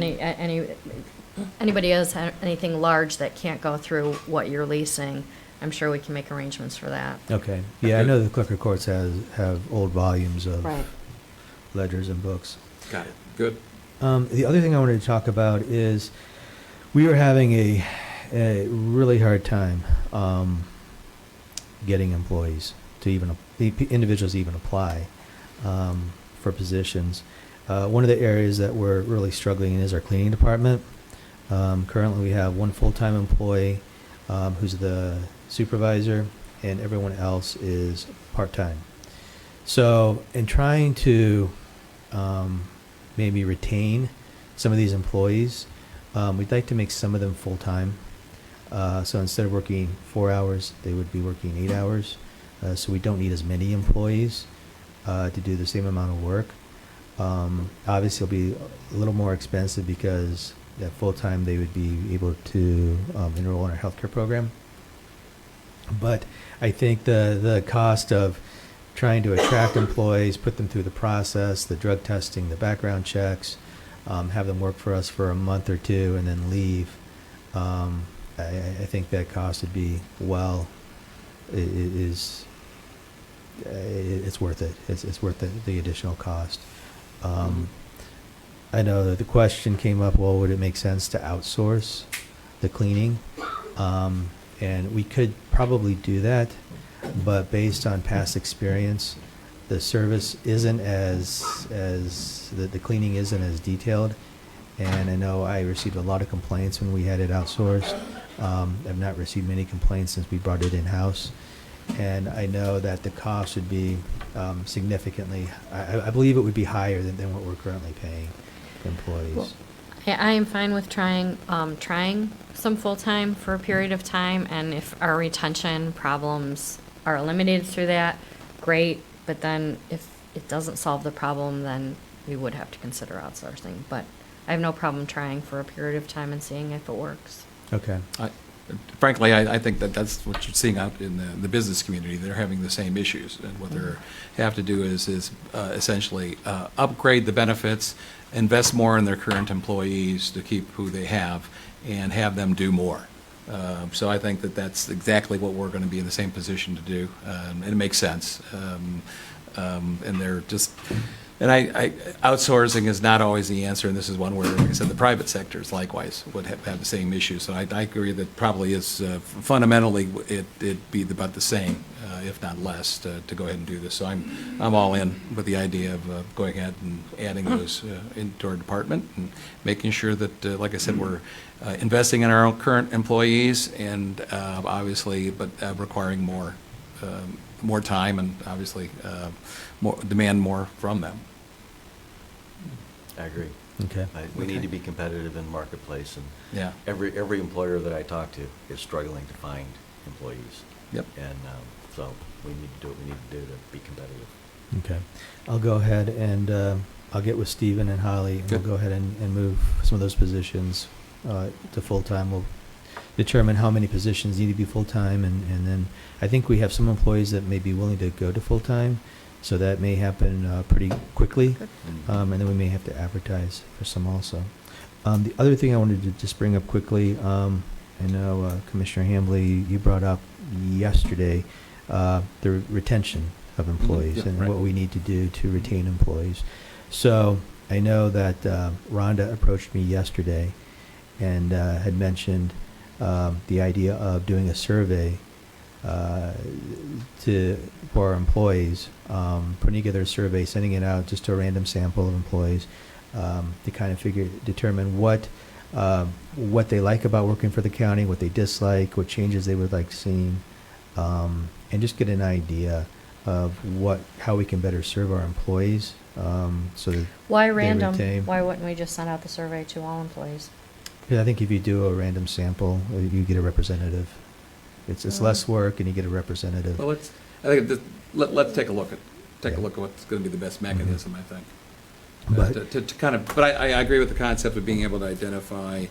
anybody has anything large that can't go through what you're leasing, I'm sure we can make arrangements for that. Okay. Yeah, I know the clerk of courts have old volumes of Right. ledgers and books. Got it. Good. The other thing I wanted to talk about is we were having a really hard time getting employees to individuals even apply for positions. One of the areas that we're really struggling in is our cleaning department. Currently, we have one full-time employee who's the supervisor, and everyone else is part-time. So in trying to maybe retain some of these employees, we'd like to make some of them full-time. So instead of working 4 hours, they would be working 8 hours. So we don't need as many employees to do the same amount of work. Obviously, it'll be a little more expensive because at full-time they would be able to enroll in our healthcare program. But I think the cost of trying to attract employees, put them through the process, the drug testing, the background checks, have them work for us for a month or two and then leave, I think that cost would be it's worth it. It's worth the additional cost. I know that the question came up, well, would it make sense to outsource the cleaning? And we could probably do that, but based on past experience, the service isn't the cleaning isn't as detailed. And I know I received a lot of complaints when we had it outsourced. I've not received many complaints since we brought it in-house. And I know that the cost would be significantly, I believe it would be higher than what we're currently paying employees. Well, I am fine with trying some full-time for a period of time, and if our retention problems are eliminated through that, great. But then if it doesn't solve the problem, then we would have to consider outsourcing. But I have no problem trying for a period of time and seeing if it works. Okay. Frankly, I think that's what you're seeing out in the business community. They're having the same issues, and what they have to do is essentially upgrade the benefits, invest more in their current employees to keep who they have, and have them do more. So I think that's exactly what we're going to be in the same position to do, and it makes sense. And they're just. And outsourcing is not always the answer, and this is one where, like I said, the private sectors likewise would have the same issue. So I agree that probably is fundamentally it'd be about the same if not less, to go ahead and do this. So I'm all in with the idea of going ahead and adding those into our department and making sure that, like I said, we're investing in our own current employees and obviously, but requiring more time and obviously demand more from them. I agree. Okay. We need to be competitive in the marketplace, and Yeah. every employer that I talk to is struggling to find employees. Yep. And so we need to do what we need to do to be competitive. Okay. I'll go ahead and I'll get with Stephen and Holly, and we'll Good. go ahead and move some of those positions to full-time. We'll determine how many positions need to be full-time, and then I think we have some employees that may be willing to go to full-time, so that may happen pretty quickly. And then we may have to advertise for some also. The other thing I wanted to just bring up quickly, I know Commissioner Hambley, you brought up yesterday the retention of employees Yeah, and right. what we need to do to retain employees. So I know that Rhonda approached me yesterday and had mentioned the idea of doing a survey for our employees, putting together a survey, sending it out just to a random sample of employees to kind of determine what they like about working for the county, what they dislike, what changes they would like seen, and just get an idea of how we can better serve our employees, so that Why they random? retain. Why wouldn't we just send out the survey to all employees? Because I think if you do a random sample, you get a representative. It's less work, and you get a representative. Well, let's take a look at Yeah. what's going to be the best mechanism, I think. But- To kind of, but I agree with the concept of being able to identify,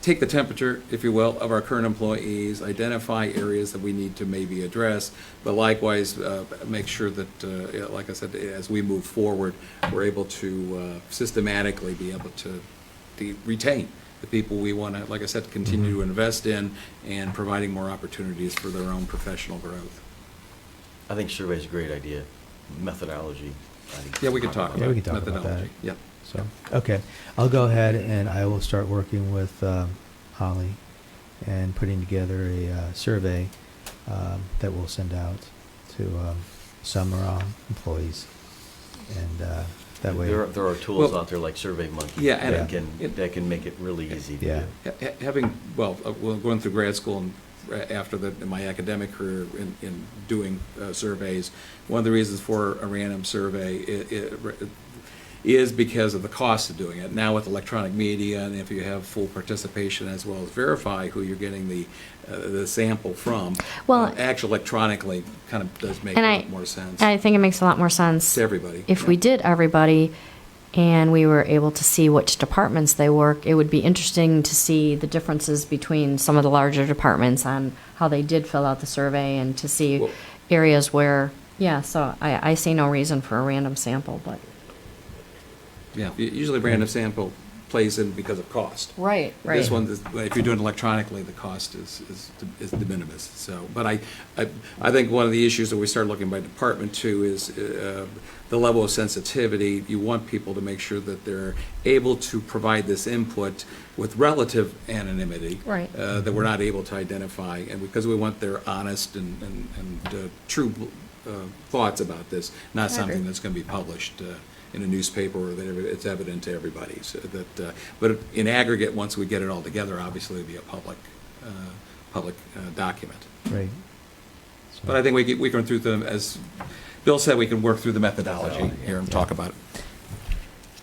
take the temperature, if you will, of our current employees, identify areas that we need to maybe address, but likewise make sure that, like I said, as we move forward, we're able to systematically be able to retain the people we want to, like I said, continue to invest in and providing more opportunities for their own professional growth. I think survey's a great idea. Methodology. Yeah, we can talk Yeah, about we can talk about methodology. that. Yep. So, okay, I'll go ahead and I will start working with Holly and putting together a survey that we'll send out to some or all employees, and that way. There are tools Well, out there like SurveyMonkey yeah, and that can make it really easy to Yeah. do. Having, going through grad school and after my academic career in doing surveys, one of the reasons for a random survey is because of the cost of doing it. Now with electronic media, and if you have full participation as well as verify who you're getting the sample from, Well- actual electronically kind of does make a And lot more sense I think it makes a lot more sense to everybody. if we Yeah. did everybody and we were able to see which departments they work. It would be interesting to see the differences between some of the larger departments on how they did fill out the survey and to see Well- areas where, yeah, so I see no reason for a random sample, but. Yeah, usually random sample plays in because of cost. Right, This one, if you're doing electronically, the cost is de minimis. So, but I think one of the issues that we start looking by department too is the level of sensitivity. You want people to make sure that they're able to provide this input with relative anonymity. Right. That we're not able to identify, and because we want their honest and true thoughts about this, not something that's going to be published in a newspaper or that it's evident to everybody. So that, but in aggregate, once we get it all together, obviously it'll be a public document. Right. So- But I think we can through them, as Bill said, we can work through the methodology here and talk about it.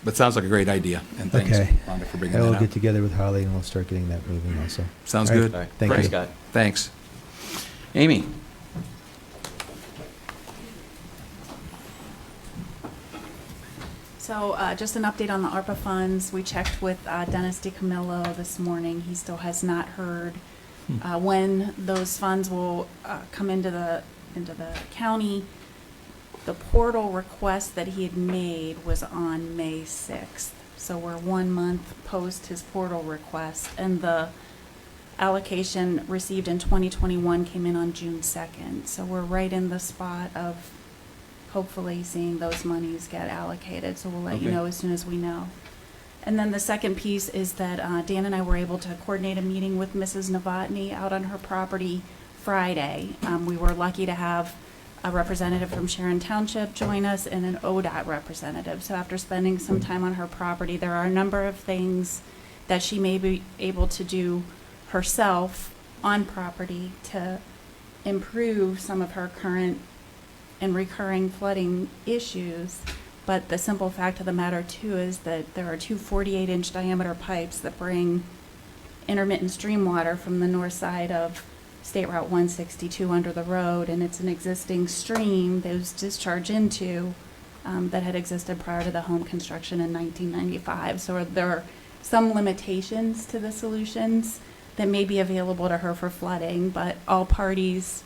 But it sounds like a great idea, and thanks, Okay. Rhonda, for bringing I will that get up. together with Holly and we'll start getting that moving also. Sounds All right. good. All right. Thank Great. you. Scott. Thanks. Amy? So just an update on the ARPA funds. We checked with Dennis DiCamillo this morning. He still has not heard when those funds will come into the county. The portal request that he had made was on May 6th. So we're 1 month post his portal request, and the allocation received in 2021 came in on June 2nd. So we're right in the spot of hopefully seeing those monies get allocated. So we'll let you Okay. know as soon as we know. And then the second piece is that Dan and I were able to coordinate a meeting with Mrs. Novotny out on her property Friday. We were lucky to have a representative from Sharon Township join us and an ODOT representative. So after spending some time on her property, there are a number of things that she may be able to do herself on property to improve some of her current and recurring flooding issues. But the simple fact of the matter too is that there are two 48-inch diameter pipes that bring intermittent stream water from the north side of State Route 162 under the road, and it's an existing stream that was discharged into that had existed prior to the home construction in 1995. So there are some limitations to the solutions that may be available to her for flooding, but all parties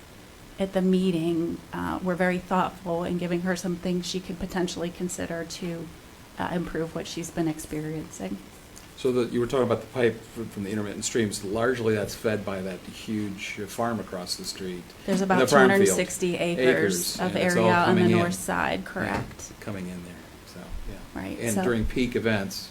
at the meeting were very thoughtful in giving her some things she could potentially consider to improve what she's been experiencing. So you were talking about the pipe from the intermittent streams. Largely, that's fed by that huge farm across the street. There's the about farm 260 field. acres of and it's all area on the coming in. north side, correct? Yeah, coming in there, so, yeah. Right, And so- during peak events,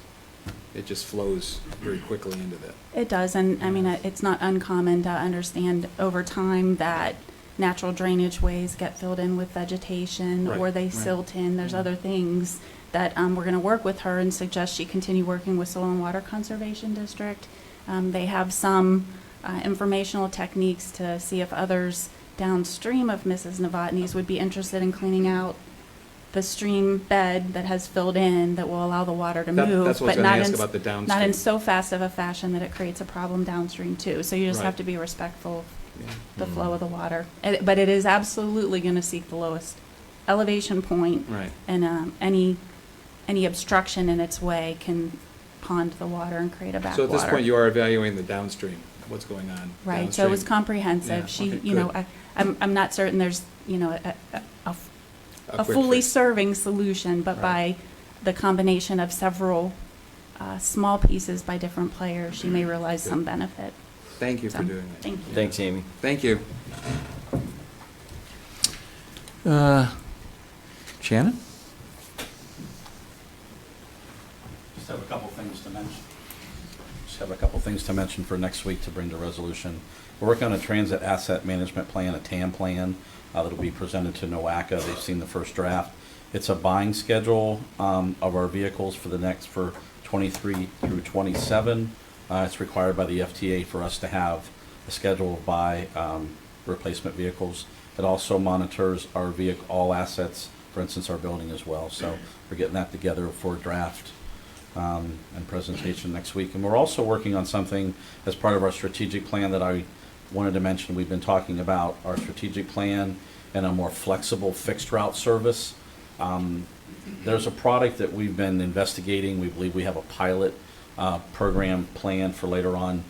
it just flows very quickly into that. It does, and I mean, it's not uncommon to understand over time that natural drainage ways get filled in with vegetation, Right, or they right. silt in. There's other things that we're going to work with her and suggest she continue working with Soil and Water Conservation District. They have some informational techniques to see if others downstream of Mrs. Novotny's would be interested in cleaning out the stream bed that has filled in that will allow the water to move, That's what I was but going to not ask in, about the downstream. not in so fast of a fashion that it creates a problem downstream too. So you just Right. have to be respectful of Yeah. the flow of the water. But it is absolutely going to seek the lowest elevation point, Right. and any obstruction in its way can pond the water and create a backwater. So at this point, you are evaluating the downstream, what's going on Right, so it was downstream. comprehensive. Yeah, She, okay, you know, good. I'm not certain there's, you know, a quick fully fix. serving solution, but by Right. the combination of several small pieces by different players, she may realize some benefit. Thank you for So, doing that. thank you. Thanks, Amy. Thank you. Shannon? Just have a couple things to mention for next week to bring to resolution. We're working on a transit asset management plan, a TAM plan, that'll be presented to NOACA. They've seen the first draft. It's a buying schedule of our vehicles for 23 through 27. It's required by the FTA for us to have a schedule of buy replacement vehicles. It also monitors our vehicle, all assets, for instance, our building as well. So we're getting that together for draft and presentation next week. And we're also working on something as part of our strategic plan that I wanted to mention. We've been talking about our strategic plan and a more flexible fixed route service. There's a product that we've been investigating. We believe we have a pilot program planned for later on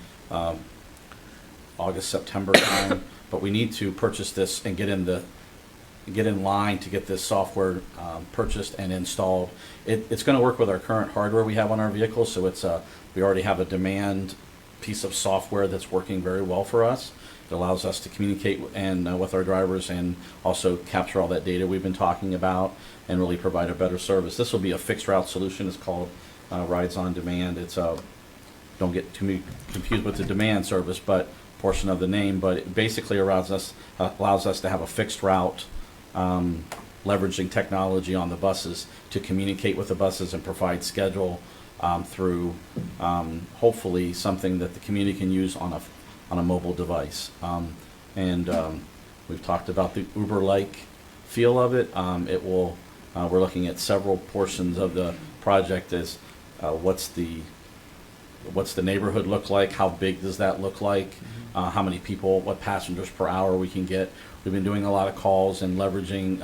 August, September time. But we need to purchase this and get in line to get this software purchased and installed. It's going to work with our current hardware we have on our vehicles, so we already have a demand piece of software that's working very well for us. It allows us to communicate with our drivers and also capture all that data we've been talking about and really provide a better service. This will be a fixed route solution. It's called Rides on Demand. Don't get too confused with the demand service, but portion of the name, but it basically allows us to have a fixed route, leveraging technology on the buses to communicate with the buses and provide schedule through hopefully something that the community can use on a mobile device. We've talked about the Uber-like feel of it. We're looking at several portions of the project as what's the neighborhood look like? How big does that look like? How many people, what passengers per hour we can get? We've been doing a lot of calls and leveraging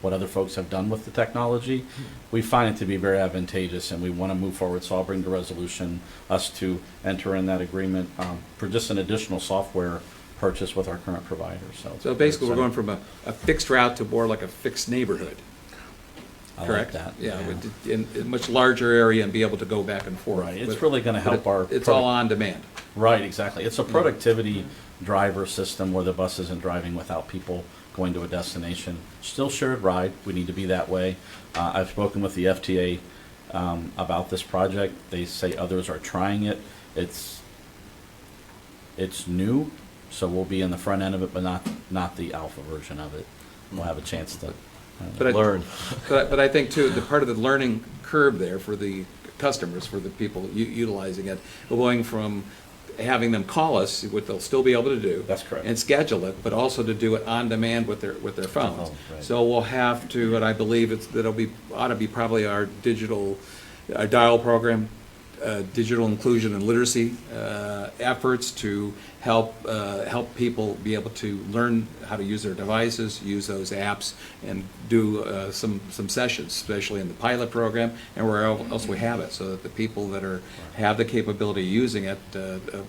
what other folks have done with the technology. We find it to be very advantageous, and we want to move forward. So I'll bring to resolution us to enter in that agreement for just an additional software purchase with our current provider. So basically, we're going from a fixed route to more like a fixed neighborhood. I Correct? like that. Yeah, in a much larger area and be able to go back and forth. Right, it's really going to help our... It's all on demand. Right, exactly. It's a productivity driver system where the bus isn't driving without people going to a destination. Still shared ride. We need to be that way. I've spoken with the FTA about this project. They say others are trying it. It's new, So we'll be in the front end of it, but not the alpha version of it. We'll have a chance to Learn. But I think too, the part of the learning curve there for the customers, for the people utilizing it, going from having them call us, what they'll still be able to do. That's correct. And schedule it, but also to do it on demand with their phones. Oh, right. So we'll have to, and I believe ought to be probably our digital, our dial program, digital inclusion and literacy efforts to help people be able to learn how to use their devices, use those apps, and do some sessions, especially in the pilot program and where else we have it, so that the people that have the capability of using it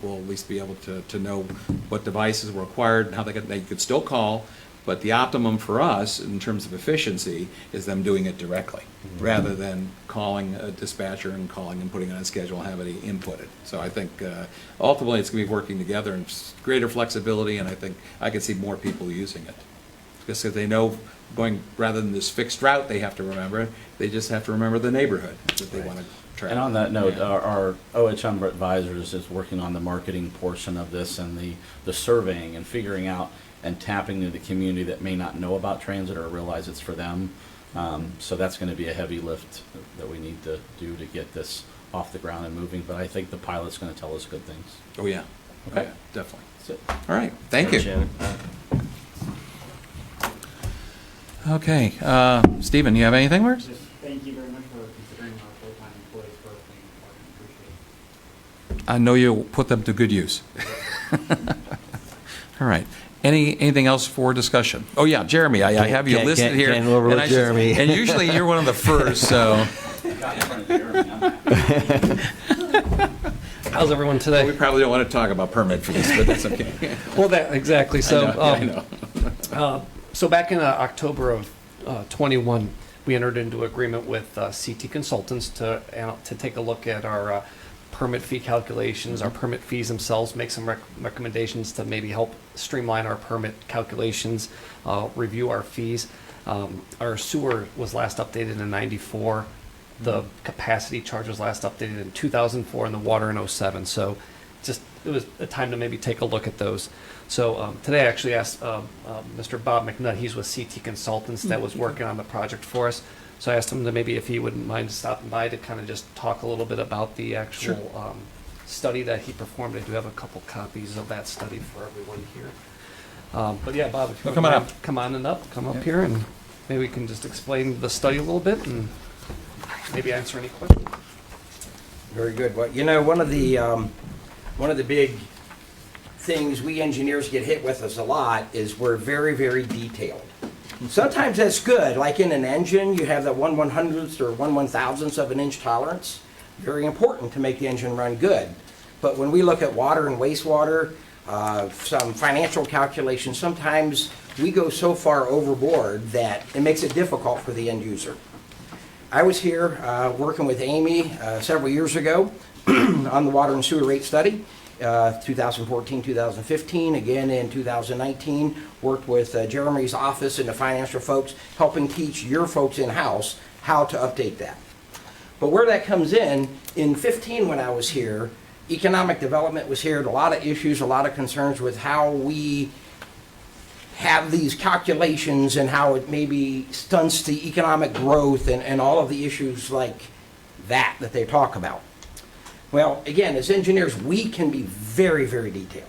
will at least be able to know what devices were acquired and how they could still call. But the optimum for us, in terms of efficiency, is them doing it directly, rather than calling a dispatcher and calling and putting it on a schedule and having it inputted. So I think ultimately it's going to be working together and greater flexibility, and I think I can see more people using it. Because they know rather than this fixed route they have to remember, they just have to remember the neighborhood that they want to track. And on that note, Yeah. our OHM advisors is working on the marketing portion of this and the surveying and figuring out and tapping into the community that may not know about transit or realize it's for them. So that's going to be a heavy lift that we need to do to get this off the ground and moving. But I think the pilot's going to tell us good things. Oh, yeah. Okay. Oh, yeah, definitely. That's it. All right, thank you. Shannon. Okay, Stephen, you have anything for us? Just thank you very much for considering our full-time employees for being important. Appreciate it. I know you'll put them to good use. All right. Anything else for discussion? Oh, yeah, Jeremy, I have you listed here. Can't overlook Jeremy. And usually you're one of the first, so. How's everyone today? We probably don't want to talk about permit fees, but that's okay. Well, exactly. So, I know. So back in October of 21, we entered into agreement with CT Consultants to take a look at our permit fee calculations, our permit fees themselves, make some recommendations to maybe help streamline our permit calculations, review our fees. Our sewer was last updated in '94. The capacity charge was last updated in 2004, and the water in '07. So it was a time to maybe take a look at those. So today I actually asked Mr. Bob McNutt, he's with CT Consultants, that was working on the project for us. So I asked him to maybe if he wouldn't mind stopping by to kind of just talk a little bit about the actual study that he performed. I do have a couple copies of that study for everyone here. But yeah, Bob, if you Come on up. come up here, and maybe we can just explain the study a little bit and maybe answer any questions. Very good. Well, you know, one of the big things we engineers get hit with us a lot is we're very, very detailed. Sometimes that's good. Like in an engine, you have that 1/100th or 1/1000th of an inch tolerance. Very important to make the engine run good. But when we look at water and wastewater, some financial calculations, sometimes we go so far overboard that it makes it difficult for the end user. I was here working with Amy several years ago on the water and sewer rate study. 2014, 2015, again in 2019, worked with Jeremy's office and the financial folks, helping teach your folks in-house how to update that. But where that comes in 15 when I was here, economic development was here, a lot of issues, a lot of concerns with how we have these calculations and how it maybe stunts the economic growth and all of the issues like that they talk about. Well, again, as engineers, we can be very, very detailed.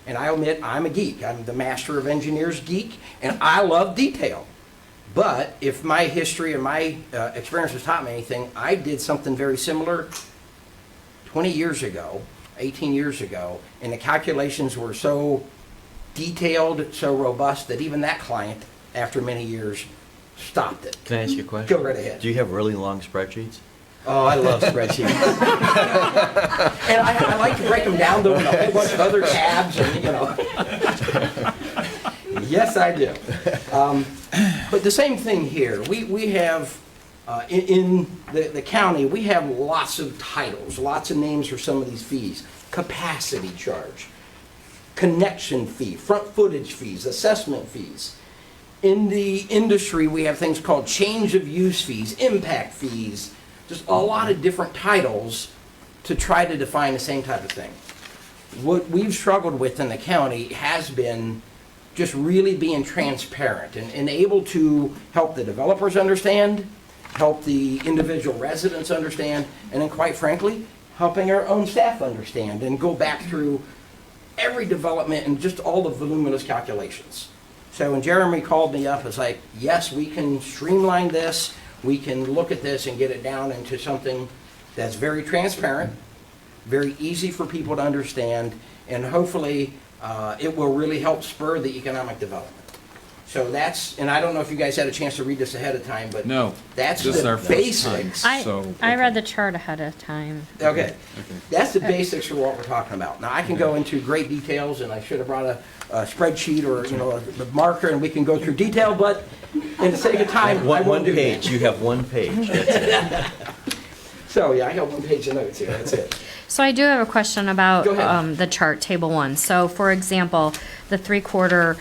And I admit, I'm a geek. I'm the master of engineers geek, and I love detail. But if my history and my experience has taught me anything, I did something very similar 20 years ago, 18 years ago, and the calculations were so detailed, so robust, that even that client, after many years, stopped it. Can I ask you a question? Go right ahead. Do you have really long spreadsheets? Oh, I love spreadsheets. And I like to break them down though in a whole bunch of other tabs and, you know. Yes, I do. But the same thing here. We have, in the county, we have lots of titles, lots of names for some of these fees. Capacity charge, connection fee, front footage fees, assessment fees. In the industry, we have things called change of use fees, impact fees, just a lot of different titles to try to define the same type of thing. what we've struggled with in the county has been just really being transparent and able to help the developers understand, help the individual residents understand, and then quite frankly, helping our own staff understand and go back through every development and just all the voluminous calculations. So when Jeremy called me up, it's like, yes, we can streamline this, we can look at this and get it down into something that's very transparent, very easy for people to understand, and hopefully it will really help spur the economic development. So that's, and I don't know if you guys had a chance to read this ahead of time, but No, that's this is the our first time. basics. I read the chart ahead of time. Okay, that's the basics for what we're talking about. Now, I can go into great details, and I should have brought a spreadsheet or, you know, a marker, and we can go through detail, but in the sake of time, I One won't do page, that. you have one page, that's it. So, yeah, I got one page of notes here, that's it. So I do have a question about Go ahead. the chart, table 1. So for example, the 3/4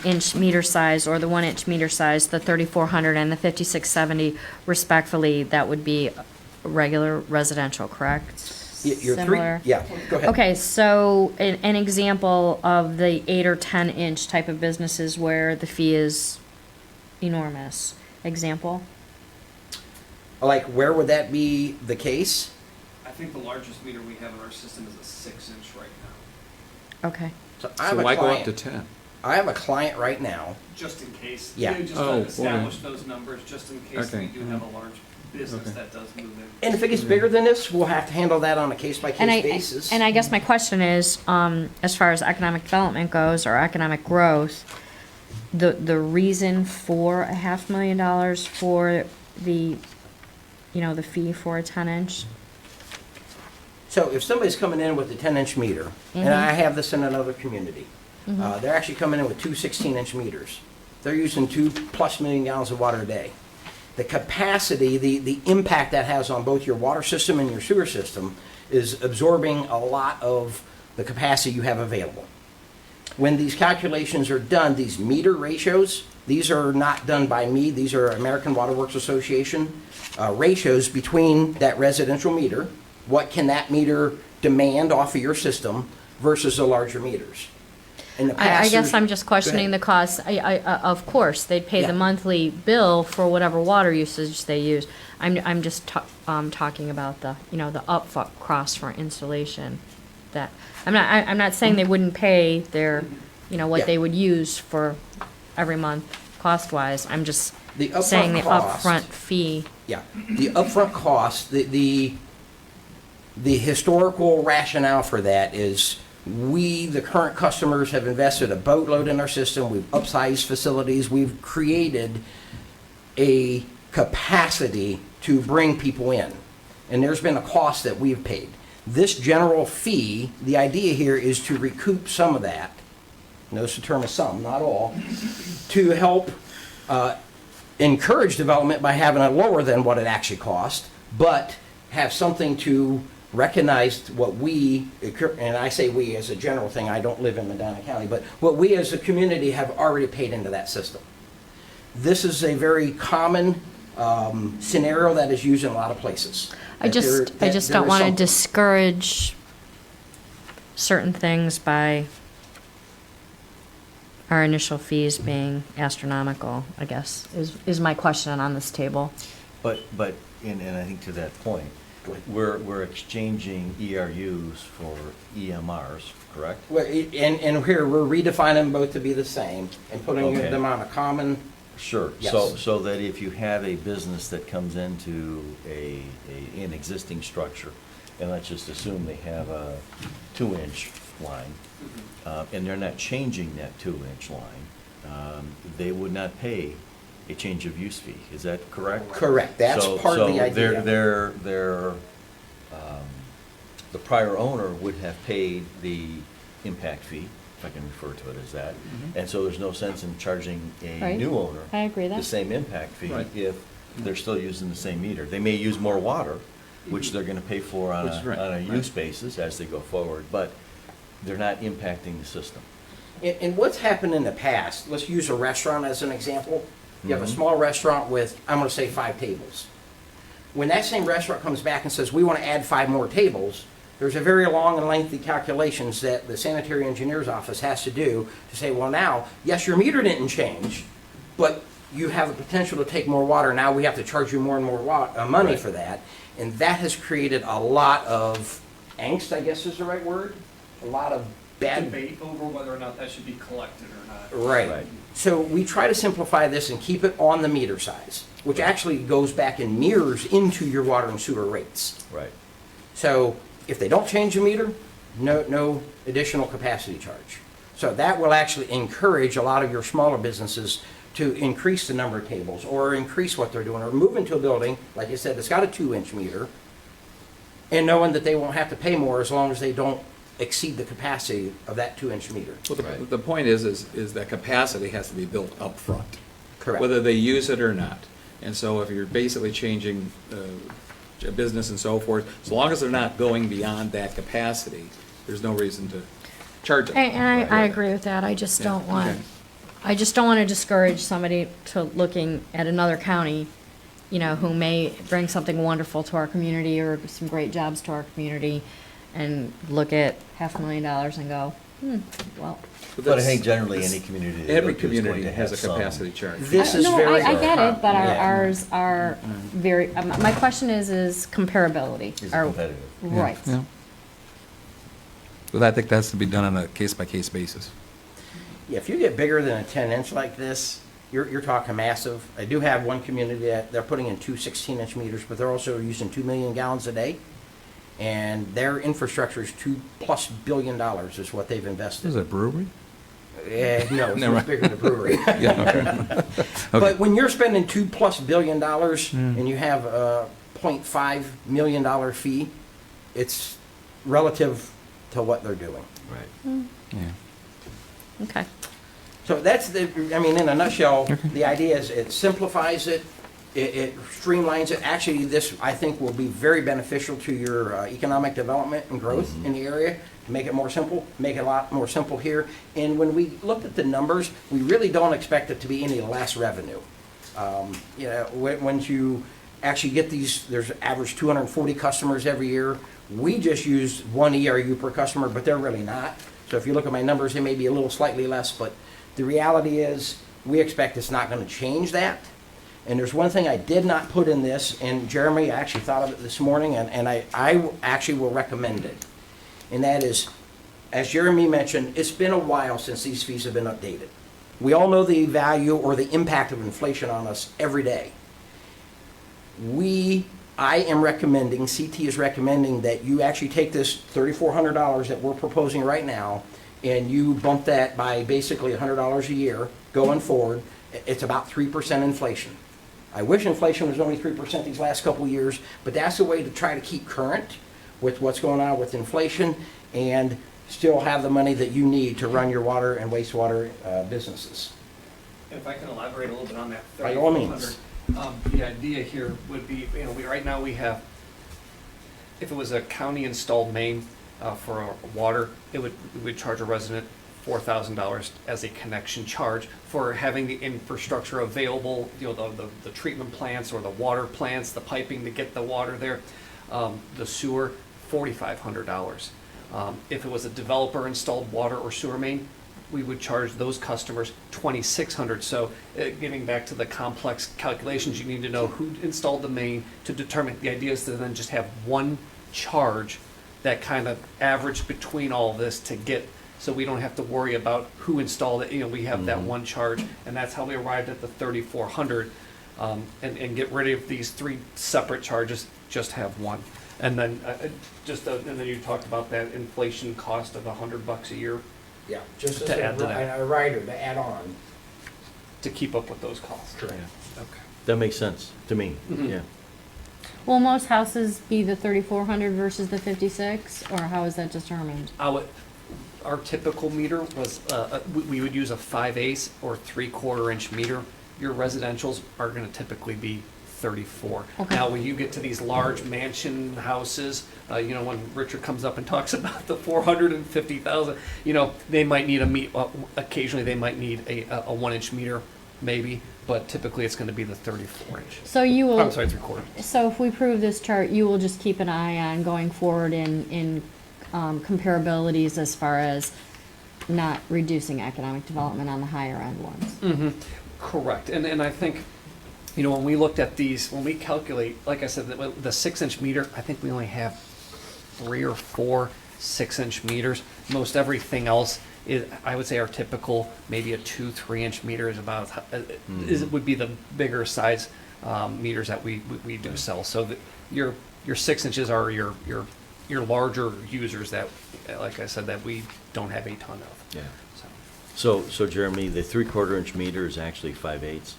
inch meter size or the 1 inch meter size, the 3400 and the 5670 respectfully, that would be regular residential, correct? You're Similar? yeah, go ahead. Okay, so an example of the 8 or 10 inch type of businesses where the fee is enormous. Example? Like, where would that be the case? I think the largest meter we have in our system is a 6-inch right now. Okay. So So why go up to 10? I have a client right now. Just in case. Yeah. You know, just Oh, to okay. establish those numbers, just in case Okay. we do have a large business Okay. that does move in. And if it gets bigger than this, we'll have to handle that on a And case-by-case basis. I guess my question is, as far as economic development goes or economic growth, the reason for a $500,000 for the, you know, the fee for a 10 inch? So if somebody's coming in with a 10-inch meter, and I have this in another community, they're actually coming in with two 16-inch meters. They're using 2+ million gallons of water a day. The capacity, the impact that has on both your water system and your sewer system is absorbing a lot of the capacity you have available. When these calculations are done, these meter ratios, these are not done by me, these are American Water Works Association ratios between that residential meter, what can that meter demand off of your system versus the larger meters. In the past, I guess there's- I'm just questioning the Go ahead. cost. Of course, they'd pay Yeah. the monthly bill for whatever water usage they use. I'm just talking about the, you know, the upfront cost for installation. That, I'm not saying they wouldn't pay their, you know, what Yeah. they would use for every month cost-wise. I'm just The upfront saying the cost- upfront fee. Yeah, the upfront cost, the historical rationale for that is we, the current customers, have invested a boatload in our system. We've upsized facilities. We've created a capacity to bring people in. And there's been a cost that we've paid. This general fee, the idea here is to recoup some of that. Notice the term is some, not all, to help encourage development by having it lower than what it actually cost, but have something to recognize what we, and I say we as a general thing, I don't live in Medina County, but what we as a community have already paid into that system. This is a very common scenario that is used in a lot of places. I just don't want to discuss. discourage certain things by our initial fees being astronomical, I guess, is my question on this table. But, and I think to that point, we're exchanging ERUs for EMRs, correct? Well, and here, we're redefining them both to be the same and putting Okay. them on a common. Sure. Yes. So that if you have a business that comes into an existing structure, and let's just assume they have a 2-inch line, and they're not changing that 2-inch line, they would not pay a change of use fee. Is that correct? Correct. That's part of the idea. So the prior owner would have paid the impact fee, if I can refer to it as that. And so there's no sense in charging a Right. new owner I agree with that. the same impact fee Right. if they're still using the same meter. They may use more water, which they're gonna pay for on Which is right, a right. use basis as they go forward, but they're not impacting the system. And what's happened in the past, let's use a restaurant as an example. You have a Mhm. small restaurant with, I'm gonna say 5 tables. When that same restaurant comes back and says, we wanna add 5 more tables, there's a very long and lengthy calculations that the sanitary engineer's office has to do to say, well, now, yes, your meter didn't change, but you have the potential to take more water. Now we have to charge you more and more money for that. And that has created a lot of angst, I guess is the right word. A lot of bad Debate over whether or not that should be collected or not. Right. So we try to simplify this and keep it on the meter size, which actually goes back and mirrors into your water and sewer rates. Right. So if they don't change the meter, no additional capacity charge. So that will actually encourage a lot of your smaller businesses to increase the number of tables or increase what they're doing or move into a building, like I said, that's got a 2-inch meter, and knowing that they won't have to pay more as long as they don't exceed the capacity of that 2-inch meter. Well, the point is that capacity has to be built up front. Correct. Whether they use it or not. And so if you're basically changing a business and so forth, as long as they're not going beyond that capacity, there's no reason to charge them. And I agree with that. I just don't want, okay. I just don't want to discourage somebody to looking at another county, you know, who may bring something wonderful to our community or some great jobs to our community and look at $500,000 and go, well. But I think generally any community. they Every go to is going community to has have a some- capacity charge. This is No, very. I get it, but Yeah. ours are very, my question is comparability. Is Are- competitive. Right. Yeah. But I think that's to be done on a case-by-case basis. Yeah, if you get bigger than a 10-inch like this, you're talking massive. I do have one community that they're putting in 2 16-inch meters, but they're also using 2 million gallons a day. And their infrastructure is $2+ billion is what they've invested. Is it a brewery? No, it's Never much mind. bigger than a brewery. Yeah, okay. But when you're spending $2+ billion and you have a $0.5 million fee, it's relative to what they're doing. Right. Yeah. Okay. So that's I mean, in a nutshell, the idea is it simplifies it, it streamlines it. Actually, this, I think, will be very beneficial to your economic development and growth in the area. To make it more simple, make it a lot more simple here. And when we looked at the numbers, we really don't expect it to be any less revenue. You know, once you actually get these, there's average 240 customers every year. We just use 1 ERU per customer, but they're really not. So if you look at my numbers, they may be a little slightly less, but the reality is we expect it's not going to change that. And there's one thing I did not put in this, and Jeremy actually thought of it this morning, and I actually will recommend it. And that is, as Jeremy mentioned, it's been a while since these fees have been updated. We all know the value or the impact of inflation on us every day. I am recommending, CT is recommending that you actually take this $3,400 that we're proposing right now, and you bump that by basically $100 a year going forward. It's about 3% inflation. I wish inflation was only 3% these last couple of years, but that's the way to try to keep current with what's going on with inflation and still have the money that you need to run your water and wastewater businesses. If I can elaborate a little bit on that. By all means. The idea here would be, you know, right now we have, if it was a county installed main for our water, we would charge a resident $4,000 as a connection charge for having the infrastructure available, you know, the treatment plants or the water plants, the piping to get the water there. The sewer, $4,500. If it was a developer installed water or sewer main, we would charge those customers $2,600. So getting back to the complex calculations, you need to know who installed the main to determine. The idea is to then just have one charge that kind of average between all this to get, so we don't have to worry about who installed it. You know, we have that one charge, and that's how we arrived at the $3,400. And get rid of these 3 separate charges, just have one. And then and then you talked about that inflation cost of $100 a year. Yeah, just as To add to that. a rider to add on. To keep up with those costs. Correct. Okay. That makes sense to me, yeah. Will most houses be the 3,400 versus the 56, or how is that determined? Our typical meter was, we would use a 5/8 or 3/4 inch meter. Your residentials are gonna typically be 34. Okay. Now, when you get to these large mansion houses, you know, when Richard comes up and talks about the 450,000, you know, they might need occasionally they might need a 1-inch meter maybe, but typically it's going to be the 34-inch. So you will. I'm sorry, 3/4. So if we prove this chart, you will just keep an eye on going forward in comparabilities as far as not reducing economic development on the higher end ones. Mm-hmm. Correct. And I think, you know, when we looked at these, when we calculate, like I said, the 6-inch meter, I think we only have 3 or 4 6-inch meters. Most everything else is, I would say, our typical, maybe a 2-3-inch meter is about, would be the bigger size meters that we do sell. So that your 6 inches are your larger users that, like I said, that we don't have a ton of. Yeah. So Jeremy, the 3/4-inch meter is actually 5/8.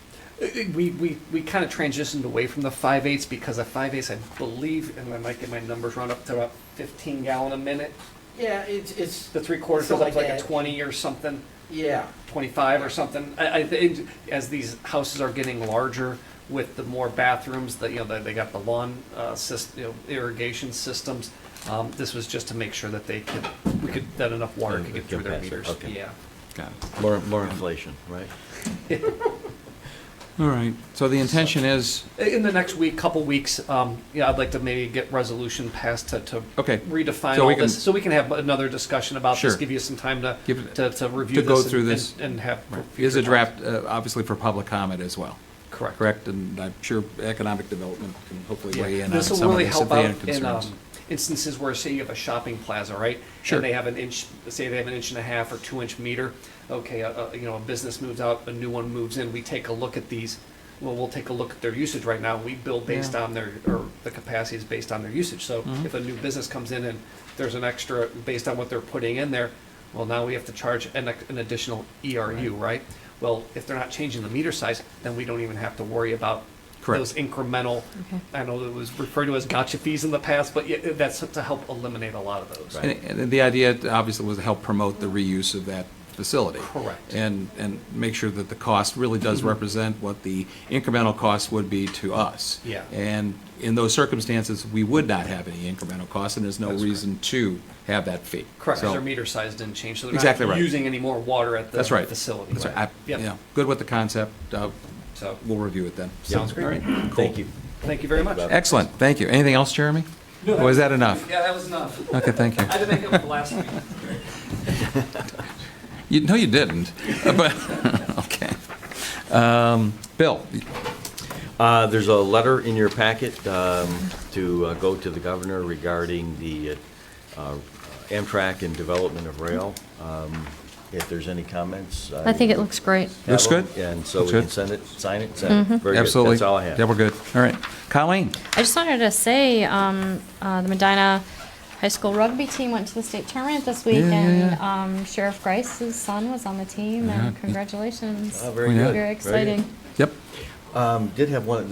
We kind of transitioned away from the 5/8 because the 5/8, I believe, and I might get my numbers wrong, up to about 15 gallon a minute. Yeah, it's The 3/4 goes up to like a 20 or something. Yeah. 25 or something. I think as these houses are getting larger with the more bathrooms, that, you know, they got the lawn irrigation systems. This was just to make sure that that enough water could get through their meters. Okay. Yeah. Got it. More inflation, right? All right. So the intention is, In the next couple weeks, I'd like to maybe get resolution passed to Okay. redefine So all we can- this, so we can have another discussion about Sure. this, give you some time to review to this. go through this. And have. is a draft, obviously for public comment as well. Correct. Correct, and I'm sure economic development can hopefully weigh in on This some will of really this help if they have out in concerns. instances where, say, you have a shopping plaza, right? Sure. And they have an inch, say they have an 1.5 or 2-inch meter. Okay, a business moves out, a new one moves in. We take a look at these. Well, we'll take a look at their usage right now. We build based on or the capacity is based on their usage. So Mhm. if a new business comes in and there's an extra based on what they're putting in there, well, now we have to charge an additional ERU, right? Well, if they're not changing the meter size, then we don't even have to worry about Correct. those incremental, Okay. I know it was referred to as gotcha fees in the past, but yeah, that's to help eliminate a lot of those. And the idea obviously was to help promote the reuse of that facility. Correct. And make sure that the cost really does represent what the incremental cost would be to us. Yeah. And in those circumstances, we would not have any incremental cost, and there's no That's reason to have that fee. Correct, because So- their meter size didn't change, so they're Exactly not right. using any more water at the That's right. facility. That's right. I- Yep. Yeah, good with the concept. So, We'll review it then. Sounds great. All right, cool. Thank you. thank you very much. Excellent, thank you. Anything else, Jeremy? No, Or was that enough? Yeah, that was enough. Okay, thank you. I had to make up for last week. No, you didn't, but, okay. Bill? There's a letter in your packet to go to the governor regarding the Amtrak and development of rail. If there's any comments. I think it looks great. have Looks them, good. And so Looks we good. can send it, sign it, send it. Very good. Absolutely. That's all I have. Yeah, we're good. All right. Colleen? I just wanted to say, the Medina High School rugby team went to the state tournament this week, Yeah. and Sheriff Grice's son was on the team, Yeah. and congratulations. Oh, very Yeah. good. Very exciting. Yep. Did have one,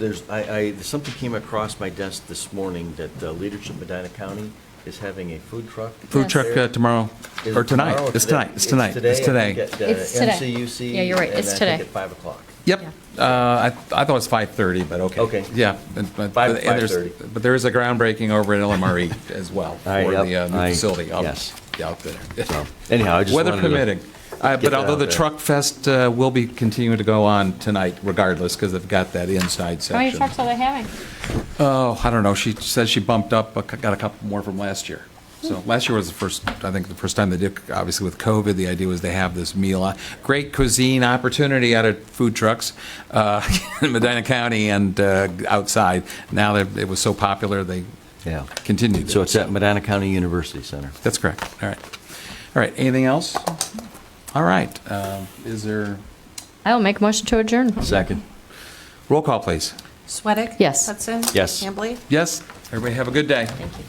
something came across my desk this morning that Leadership Medina County is having a food truck. Food truck there. tomorrow, Is or it tonight. tomorrow or It's today? tonight. It's tonight. It's I today. think at, It's today. MCUC. Yeah, you're right. and It's I today. think at 5 o'clock. Yep. I thought it was 5:30, but okay. Okay. Yeah. 5:30. But there is a groundbreaking over at LMRE as well for Yep, the new facility out yes. out there. So, anyhow, I just Weather wanted to permitting. But that although out the there. Truck Fest will be continuing to go on tonight regardless, because they've got that inside How many section. trucks are they having? Oh, I don't know. She said she bumped up, got a couple more from last year. So last year was the first time they did, obviously with COVID, the idea was they have this meal, great cuisine opportunity out of food trucks in Medina County and outside. Now that it was so popular, they Yeah. continued. So it's at Medina County University Center. That's correct. All right. All right. Anything else? All right. Is there, I will make a motion to adjourn. Second. roll call, please. Sweattick? Yes. Hudson? Yes. Hambley? Yes? Everybody have a good day. Thank you.